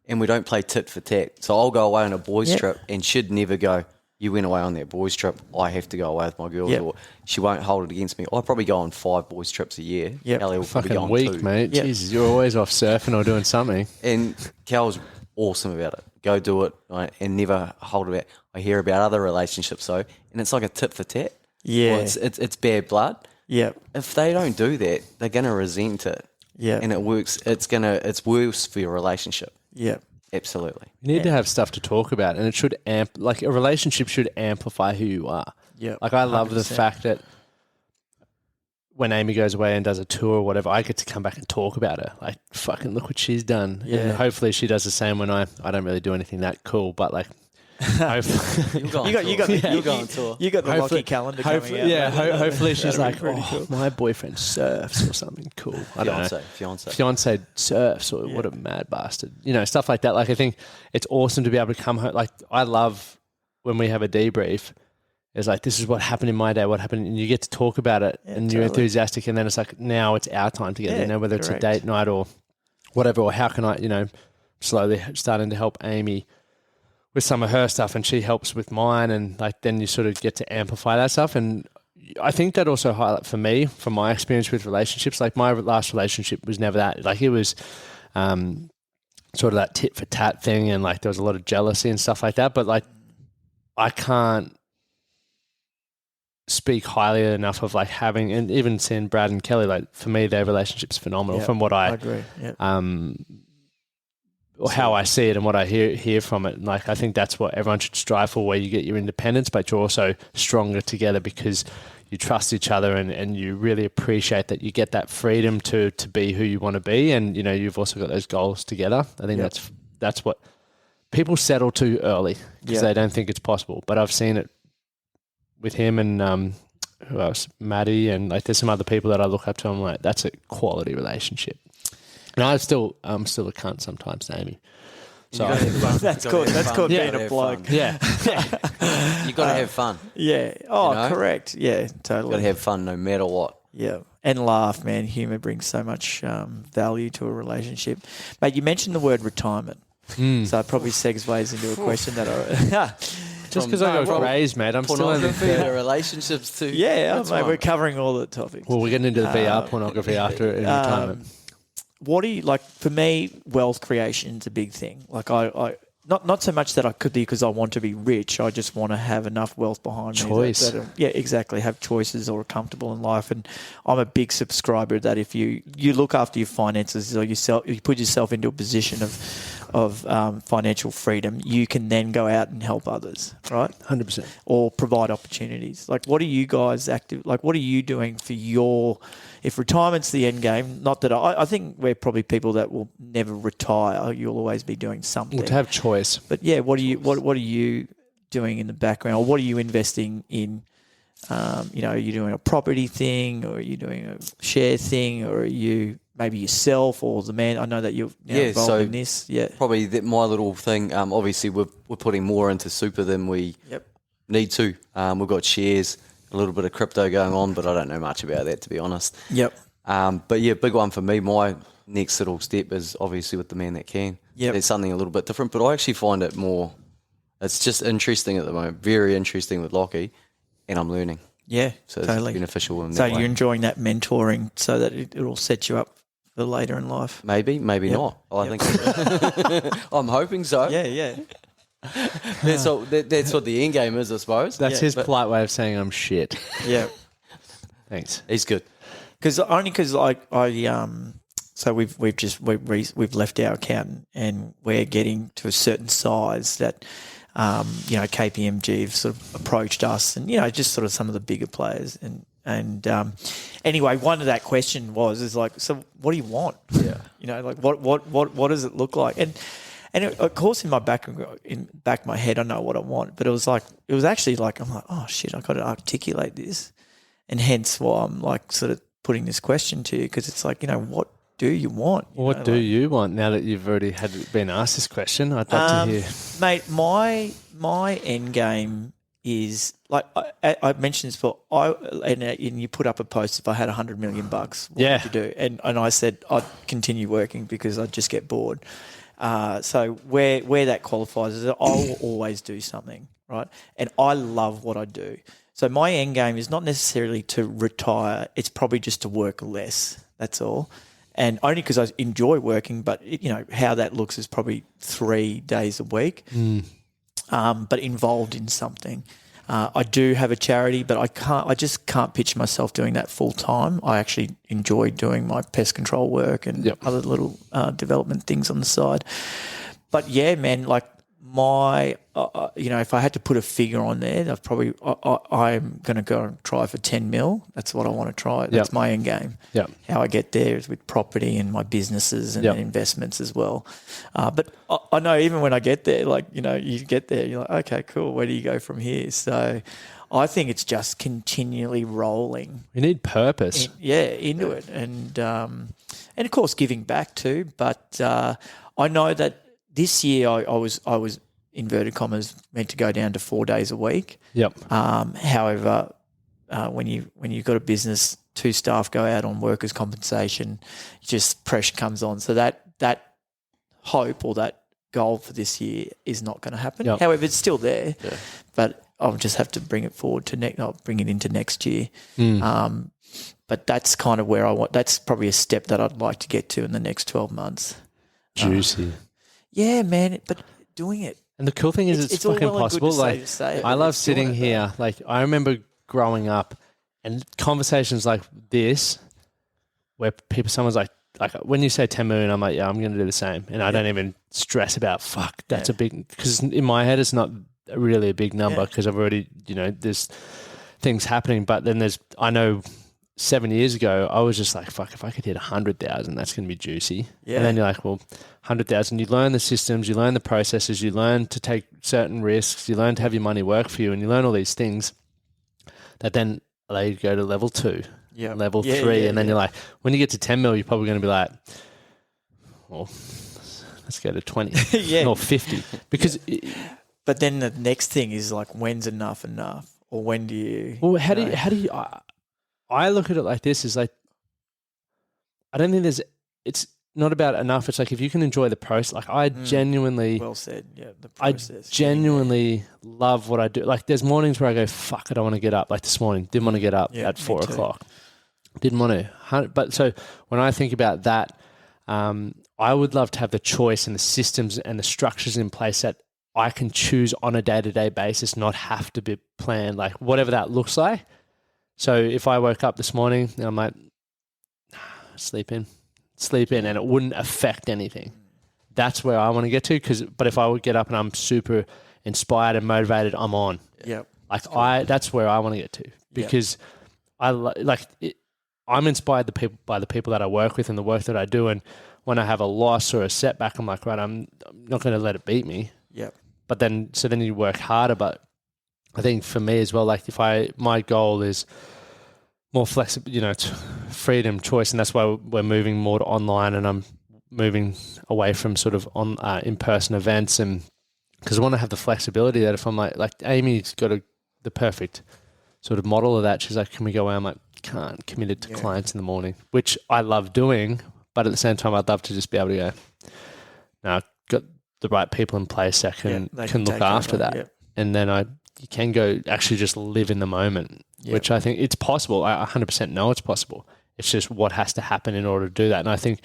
and we don't play tit for tat. So I'll go away on a boys' trip, and she'd never go, you went away on that boys' trip, I have to go away with my girls, or she won't hold it against me. I'll probably go on 5 boys' trips a year. Kelly will probably go on week, 2. Mate. Jesus, you're always off surfing or doing something. And Cal's awesome about it. Go do it, right, and never hold it back. I hear about other relationships, though, and it's like a tit for tat. Yeah. Well, it's bad blood. Yeah. If they don't do that, they're going to resent it. Yeah. And it's worse for your relationship. Yeah. Absolutely. You need to have stuff to talk about, and it should a relationship should amplify who you are. Yeah. Like I love 100%. the fact that when Amy goes away and does a tour or whatever, I get to come back and talk about her. Like, fucking look what she's done. Yeah. And hopefully she does the same when I don't really do anything that cool, but like, hopefully. You got the Lockie calendar coming out. Yeah, hopefully she's like, cool. My boyfriend surfs or something cool. I don't know. Fiance surfs or what a mad bastard. You know, stuff like that. Like, I think it's awesome to be able to come home. Like, I love when we have a debrief. It's like, this is what happened in my day, what happened, and you get to talk about it, and you're enthusiastic, and then it's like, now it's our time together, you know, whether it's a date night or whatever, or how can I, you know, slowly starting to help Amy with some of her stuff, and she helps with mine, and like then you sort of get to amplify that stuff. And I think that also highlight for me, from my experience with relationships, like my last relationship was never that, like it was sort of that tit for tat thing, and like there was a lot of jealousy and stuff like that, but like I can't speak highly enough of like having, and even seeing Brad and Kelly, like for me their relationship's phenomenal from what I agree. Or how I see it and what I hear from it. And like I think that's what everyone should strive for, where you get your independence, but you're also stronger together because you trust each other, and you really appreciate that you get that freedom to be who you want to be, and you know you've also got those goals together. I think that's what people settle too early because they don't think it's possible. But I've seen it with him and who else? Maddie, and like there's some other people that I look up to. I'm like, that's a quality relationship. And I'm still a cunt sometimes, Amy. So that's called being a bloke. Yeah. You got to have fun. Yeah. Oh, you know? Correct. Yeah, totally. Got to have fun no matter what. Yeah. And laugh, man. Humour brings so much value to a relationship. Mate, you mentioned the word retirement. So it probably segues into a question that I... Just because I got raised, mate, I'm still in the relationships too. Yeah, mate, we're covering all the topics. Well, we're getting into the VR pornography after retirement. What do you like? For me, wealth creation is a big thing. Like I not so much that I could be because I want to be rich. I just want to have enough wealth behind me. Yeah, exactly. Have choices or are comfortable in life. And I'm a big subscriber that if you look after your finances or you put yourself into a position of financial freedom, you can then go out and help others, right? 100%. Or provide opportunities. Like, what are you guys what are you doing for your... If retirement's the end game, not that I think we're probably people that will never retire. You'll always be doing something. Well, to have choice. But yeah, what are you doing in the background, or what are you investing in? Are you doing a property thing, or are you doing a share thing, or are you maybe yourself or the man? I know that you're involved in this. Yeah, probably my little thing. Obviously, we're putting more into super than we need to. We've got shares. A little bit of crypto going on, but I don't know much about that, to be honest. Yep. But yeah, big one for me. My next little step is obviously with the man that can. Yep. It's something a little bit different, but I actually find it more, it's just interesting at the moment, very interesting with Lockie, and I'm learning. Yeah, so totally. It's beneficial in that So way. you're enjoying that mentoring so that it'll set you up for later in life? Maybe not. I think I'm hoping so. Yeah. That's what the end game is, I suppose. That's his polite way of saying I'm shit. Yeah. Thanks. He's good. Because so we've left our accountant and we're getting to a certain size that KPMG have sort of approached us, and just sort of some of the bigger players, and anyway, one of that question is like, so what do you want? Yeah. Like what does it look like? And of course, in back of my head, I know what I want. But it was actually like, I'm like, oh shit, I got to articulate this, and hence why I'm like sort of putting this question to you, because it's like, what do you want? What do you want now that you've already been asked this question? I'd love to hear, mate. My end game is like I mentioned this before. And you put up a post. If I had $100 million, what would you do? And I said I'd continue working because I'd just get bored. So where that qualifies is that I will always do something, right? And I love what I do. So my end game is not necessarily to retire. It's probably just to work less. That's all. And only because I enjoy working, but how that looks is probably 3 days a week, but involved in something. I do have a charity, but I just can't picture myself doing that full time. I actually enjoy doing my pest control work and other little development things on the side. But yeah, man, like my, if I had to put a figure on there, I'm going to go and try for 10 mil. That's what I want to try. That's my end game. Yep. How I get there is with property and my businesses and investments as well. But I know even when I get there, like, you get there, you're like, okay, cool. Where do you go from here? So I think it's just continually rolling. You need purpose. Into it. And of course giving back too. But I know that this year I was inverted commas meant to go down to 4 days a week. Yep. However, when you've got a business, 2 staff go out on workers' compensation, just pressure comes on. So that hope or that goal for this year is not going to happen. Yep. However, it's still there, but I'll just have to bring it forward to I'll bring it into next year. But that's kind of where I want. That's probably a step that I'd like to get to in the next 12 months. Juicy. Yeah, man, but doing it. And the cool thing is it's fucking well possible. Like, I love sitting here. Like, I remember growing up and conversations like this where someone's like when you say 10 million, I'm like, yeah, I'm going to do the same. And I don't even stress about, that's a big, because in my head, it's not really a big number because I've already, there's things happening. But then I know 7 years ago, I was just like, fuck, if I could hit 100,000, that's going to be juicy. Yeah. And then you're like, well, 100,000, you learn the systems, you learn the processes, you learn to take certain risks, you learn to have your money work for you, and you learn all these things that then allow you to go to level 2, level 3. And then you're like, when you get to 10 mil, you're probably going to be like, well, let's go to 20 or 50. Because but then the next thing is like, when's enough? Or when do you... Well, how do you... I look at it like this, is like, I don't think it's not about enough. It's like, if you can enjoy the process, like I genuinely, well said. Yeah. The process. I genuinely love what I do. Like, there's mornings where I go, fuck, I don't want to get up. Like this morning, didn't want to get up at 4 o'clock. Didn't want to. But so when I think about that, I would love to have the choice and the systems and the structures in place that I can choose on a day-to-day basis, not have to be planned, like whatever that looks like. So if I woke up this morning and I'm like, sleep in, and it wouldn't affect anything. That's where I want to get to. But if I would get up and I'm super inspired and motivated, I'm on. Yep. That's where I want to get to, because I'm inspired by the people that I work with and the work that I do. And when I have a loss or a setback, I'm like, right, I'm not going to let it beat me. Yep. But then you work harder. But I think for me as well, like my goal is more flexible, freedom, choice, and that's why we're moving more to online, and I'm moving away from sort of on in-person events, and because I want to have the flexibility that if I'm like Amy's got the perfect sort of model of that. She's like, can we go away? I'm like, can't, committed to clients in the morning, which I love doing, but at the same time, I'd love to just be able to go, no, I've got the right people in place that can look after that, and then you can go actually just live in the moment, which I think it's possible. I 100% know it's possible. It's just what has to happen in order to do that. And I think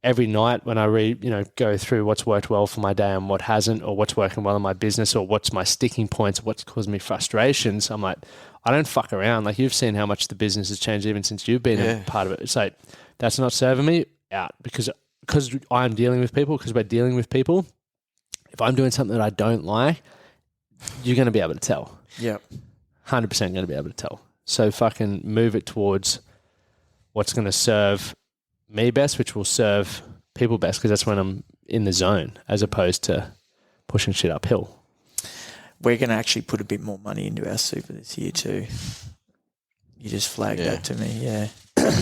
every night when I go through what's worked well for my day and what hasn't, or what's working well in my business, or what's my sticking points, or what's caused me frustrations, I'm like, I don't fuck around. Like, you've seen how much the business has changed even since you've been a part of it. It's like, that's not serving me, out, because I'm dealing with people, because we're dealing with people. If I'm doing something that I don't like, you're going to be able to tell. Yep. 100% going to be able to tell. So fucking move it towards what's going to serve me best, which will serve people best, because that's when I'm in the zone, as opposed to pushing shit uphill. We're going to actually put a bit more money into our super this year too. You just flagged that to me, yeah.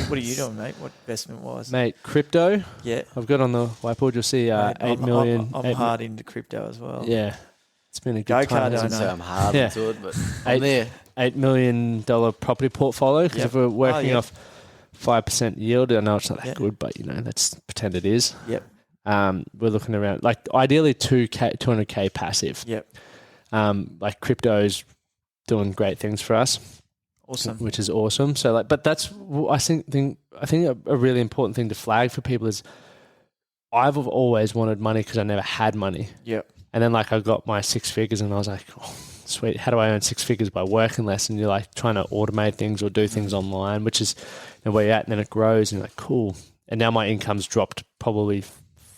What are you doing, mate? What investment was? Mate, crypto. Yeah. I've got on the whiteboard, you'll see 8 million. I'm hard into crypto as well. Yeah. It's been a good time. I don't know. I'm hard into it, but I'm there. $8 million property portfolio, because if we're working off 5% yield, I know it's not that good, but let's pretend it is. Yep. We're looking around, like, ideally 200K passive. Yep. Like, crypto's doing great things for us. Awesome. Which is awesome. So, like, but that's, I think a really important thing to flag for people is, I've always wanted money because I never had money. Yep. And then, like, I got my 6 figures and I was like, oh, sweet, how do I earn 6 figures by working less? And you're like trying to automate things or do things online, which is where you're at, and then it grows and you're like, cool. And now my income's dropped probably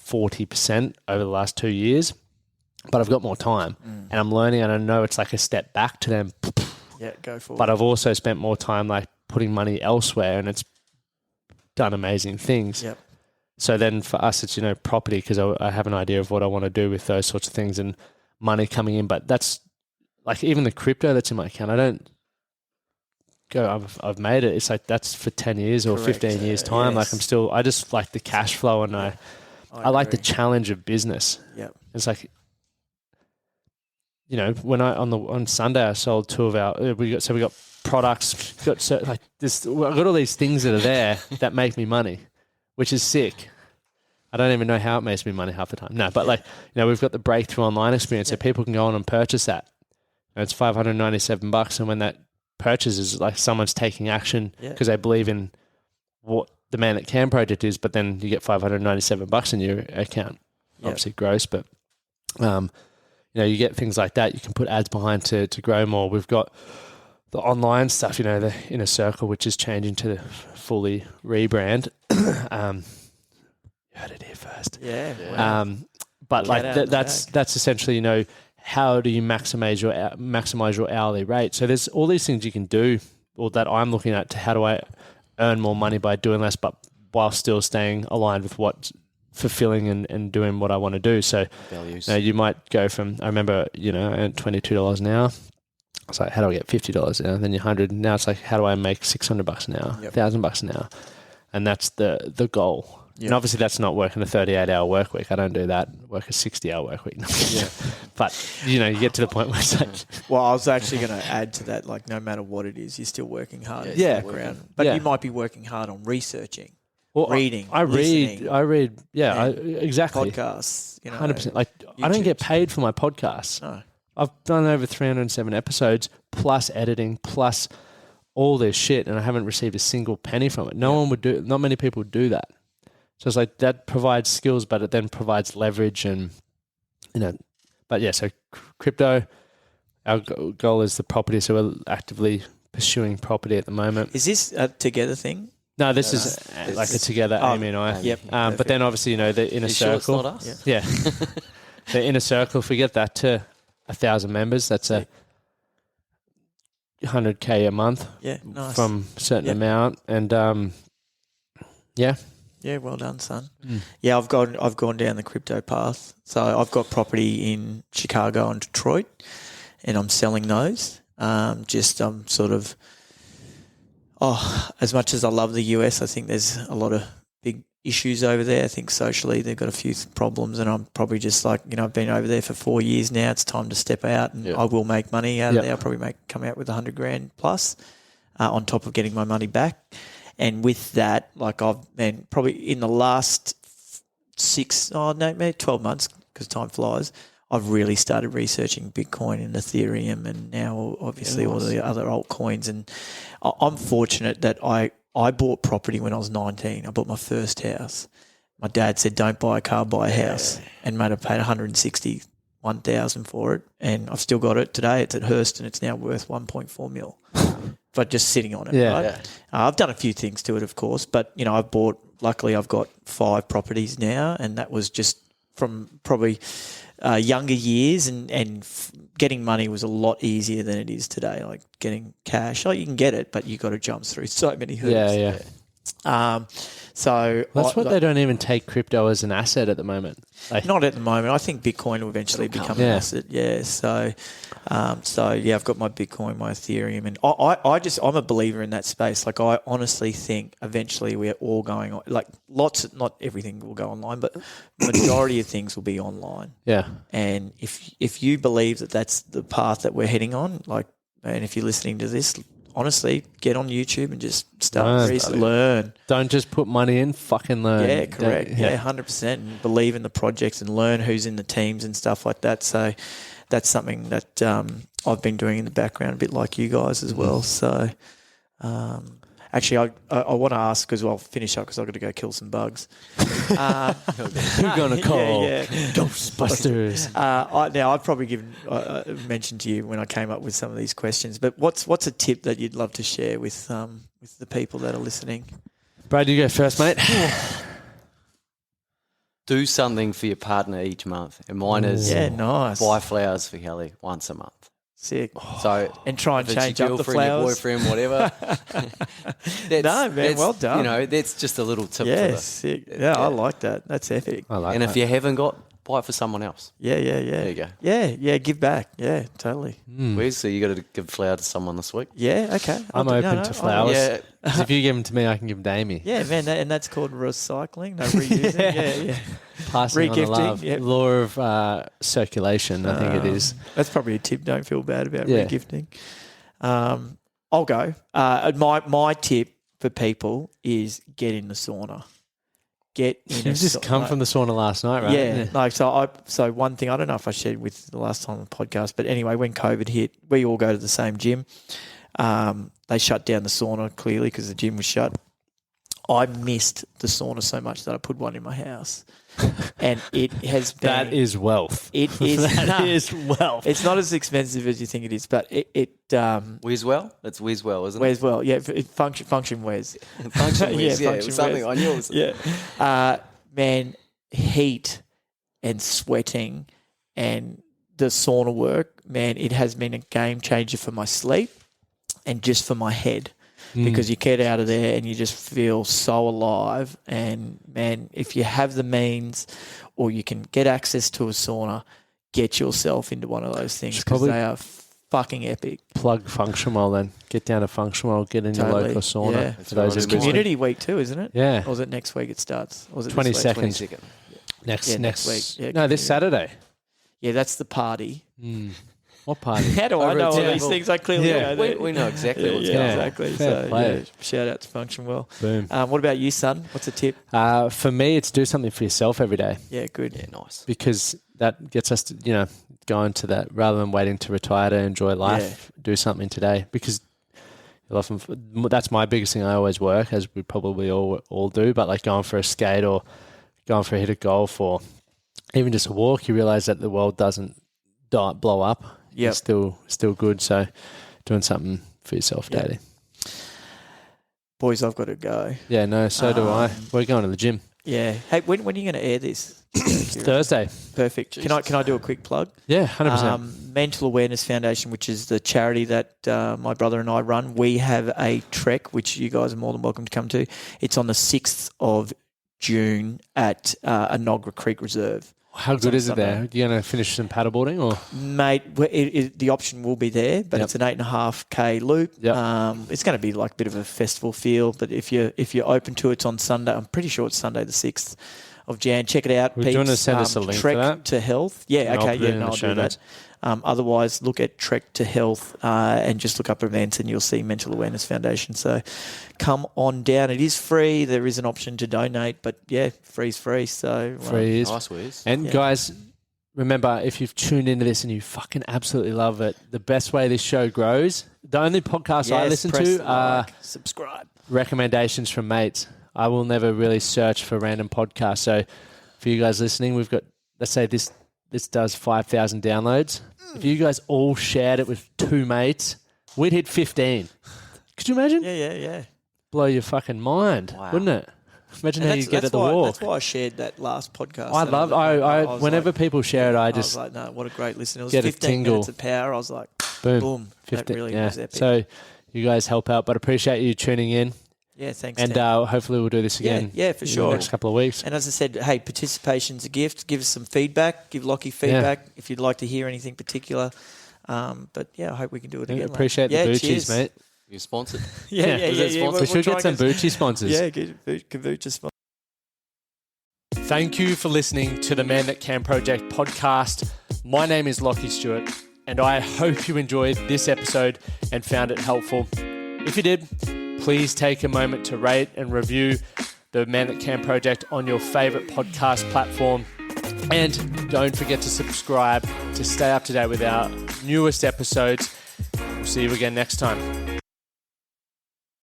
40% over the last 2 years, but I've got more time and I'm learning, and I know it's like a step back to them. Yeah, go for it. But I've also spent more time like putting money elsewhere, and it's done amazing things. Yep. So then for us, it's, property, because I have an idea of what I want to do with those sorts of things and money coming in. But that's like even the crypto that's in my account, I don't go, I've made it. It's like that's for 10 years or 15 years time. Yes. Like I just like the cash flow, and I like the challenge of business. Yep. It's like, when on Sunday I sold 2 of our, we got products, I've got all these things that are there that make me money, which is sick. I don't even know how it makes me money half the time. No, but we've got the breakthrough online experience, so people can go on and purchase that. It's $597, and when that purchase is like someone's taking action because they believe in what the Man That Can project is, but then you get $597 in your account. Obviously gross, but you get things like that. You can put ads behind to grow more. We've got the online stuff, the Inner Circle, which is changing to the fully rebrand. You heard it here first. Yeah. Wow. But that's essentially, how do you maximize your hourly rate? So there's all these things you can do, or that I'm looking at, to how do I earn more money by doing less, but while still staying aligned with what's fulfilling and doing what I want to do. So you might go from, I remember, at $22 an hour. I was like, how do I get $50 an hour? Then you're $100. Now it's like, how do I make $600 an hour, $1,000 an hour? And that's the goal. Yep. And obviously that's not working a 38-hour work week. I don't do that. Work a 60-hour work week. But, you get to the point where it's like... Well, I was actually going to add to that, like, no matter what it is, you're still working hard. But you might be working hard on researching, reading, listening. I read, exactly. Podcasts, 100%. Like, YouTube. I don't get paid for my podcasts. No. I've done over 307 episodes, plus editing, plus all this shit, and I haven't received a single penny from it. Not many people would do that. So it's like that provides skills, but it then provides leverage and, but yeah, so crypto, our goal is the property. So we're actively pursuing property at the moment. Is this a together thing? No, this is like a together, Amy and I. Yep. But then obviously, the Inner Circle. Sure it's not us? Yeah. The Inner Circle, if we get that to 1,000 members, that's a $100K a month. Yeah, nice. From a certain amount. And Yeah, well done, son. Yeah, I've gone down the crypto path. So I've got property in Chicago and Detroit, and I'm selling those. As much as I love the US, I think there's a lot of big issues over there. I think socially they've got a few problems, and I'm probably just like, I've been over there for 4 years now. It's time to step out, and I will make money out of there. I'll probably come out with $100,000 plus on top of getting my money back. And with that, like I've been probably in the last 12 months, because time flies, I've really started researching Bitcoin and Ethereum, and now obviously all the other altcoins. And I'm fortunate that I bought property when I was 19. I bought my first house. My dad said, don't buy a car, buy a house. And mate, I paid $161,000 for it, and I've still got it today. It's at Hearst, and it's now worth $1.4 million. But just sitting on it, right? Yeah. I've done a few things to it, of course, but, luckily I've got 5 properties now, and that was just from probably younger years, and getting money was a lot easier than it is today, like getting cash. Like, you can get it, but you got to jump through so many hoops. Yeah. So that's what they don't even take crypto as an asset at the moment. Not at the moment. I think Bitcoin will eventually become an asset. Yeah. So I've got my Bitcoin, my Ethereum, and I'm a believer in that space. Like, I honestly think eventually we're all going on. Like, not everything will go online, but majority of things will be online. Yeah. And if you believe that that's the path that we're heading on, and if you're listening to this, honestly, get on YouTube and just learn. Don't just put money in, fucking learn. Yeah, correct. Yeah, 100%. And believe in the projects and learn who's in the teams and stuff like that. So that's something that I've been doing in the background, a bit like you guys as well. So, Actually, I want to ask because I'll finish up because I've got to go kill some bugs. Who's going to call? Ghostbusters. I've probably mentioned to you when I came up with some of these questions, but what's a tip that you'd love to share with the people that are listening? Brad, you go first, mate. Do something for your partner each month. And mine is nice. Buy flowers for Kelly once a month. Sick. So and try and change up the flowers. Your boyfriend, whatever. No, man, well done. You know, that's just a little tip. Yeah, sick. Yeah, I like that. That's epic. I like and that. if you haven't got, buy it for someone else. Yeah. There you go. Yeah, give back. Yeah, totally. Wes, so you got to give a flower to someone this week? Yeah, okay. I'm open to flowers. Yeah. If you give them to me, I can give them to Amy. Yeah, man, and that's called recycling. No, reusing. Yeah. Passing on the love. Yep. Law of circulation, I think it is. That's probably a tip. Don't feel bad about regifting. I'll go. My tip for people is get in the sauna. Get in. You've just come from the sauna last night, right? Yeah. So one thing, I don't know if I shared with the last time on the podcast, but anyway, when COVID hit, we all go to the same gym. They shut down the sauna clearly because the gym was shut. I missed the sauna so much that I put one in my house. And it has been... That is wealth. It is. That is wealth. It's not as expensive as you think it is, but Weswell? That's Weswell, isn't it? Weswell, yeah. Function Wes. Function Wes, yeah. Function Something Wes. on yours. Yeah. Man, heat and sweating and the sauna work, man, it has been a game changer for my sleep and just for my head. Because you get out of there and you just feel so alive. And, man, if you have the means or you can get access to a sauna, get yourself into one of those things because they are fucking epic. Plug Functional then. Get down to Functional, get in your local sauna. Yeah. For those It's community week too, isn't it? Yeah. Or is it next week it starts? Or is it 22nd. Next week. Yeah, this Saturday. Yeah, that's the party. What party? How do I know all these things? I clearly know. We know exactly what's going on. Exactly. Fair play. Shout out to Function Well. Boom. What about you, son? What's a tip? For me, it's do something for yourself every day. Yeah, good. Yeah, nice. Because that gets us to, going to that rather than waiting to retire to enjoy life, do something today. Because that's my biggest thing. I always work, as we probably all do, but like going for a skate or going for a hit of golf or even just a walk, you realize that the world doesn't blow up. Yeah, It's still good. So doing something for yourself daily. Boys, I've got to go. Yeah, no, so do I. We're going to the gym. Yeah. Hey, when are you going to air this? Thursday. Perfect. Jesus. Can I do a quick plug? Yeah, 100%. Mental Awareness Foundation, which is the charity that my brother and I run, we have a trek, which you guys are more than welcome to come to. It's on the 6th of June at Anogra Creek Reserve. How good is it there? Are you going to finish some paddleboarding or? Mate, the option will be there, but it's an 8.5K loop. Yep. It's going to be like a bit of a festival feel, but if you're open to it, it's on Sunday. I'm pretty sure it's Sunday the 6th of Jan. Check it out. Do you want to send us a link Trek for that? to Health. Yeah, and okay. I'll do that. Otherwise, look at Trek to Health and just look up events and you'll see Mental Awareness Foundation. So come on down. It is free. There is an option to donate, but yeah, free's free. So free is. Nice ways. And guys, remember, if you've tuned into this and you fucking absolutely love it, the best way this show grows, the only podcast I listen to are subscribe recommendations from mates. I will never really search for random podcasts. So for you guys listening, we've got, let's say this does 5,000 downloads. If you guys all shared it with 2 mates, we'd hit 15. Could you imagine? Yeah. Blow your fucking mind, wouldn't it? Imagine how you get at the walk. That's why I shared that last podcast. I whenever people share it, I was like, no, what a great listen. It was get 15 minutes of power. I was like, boom. 15, that really was epic. So you guys help out, but appreciate you tuning in. Yeah, thanks. And hopefully we'll do this again. Yeah, for sure. In the next couple of weeks. And as I said, hey, participation's a gift. Give us some feedback. Give Lockie feedback if you'd like to hear anything particular. But yeah, I hope we can do it again. Appreciate the Boochies, mate. You're sponsored. Yeah. We should get some Boochie sponsors. Yeah, get kombucha sponsors. Thank you for listening to the Man That Can Project podcast. My name is Lachlan Stuart, and I hope you enjoyed this episode and found it helpful. If you did, please take a moment to rate and review the Man That Can Project on your favorite podcast platform. And don't forget to subscribe to stay up to date with our newest episodes. We'll see you again next time.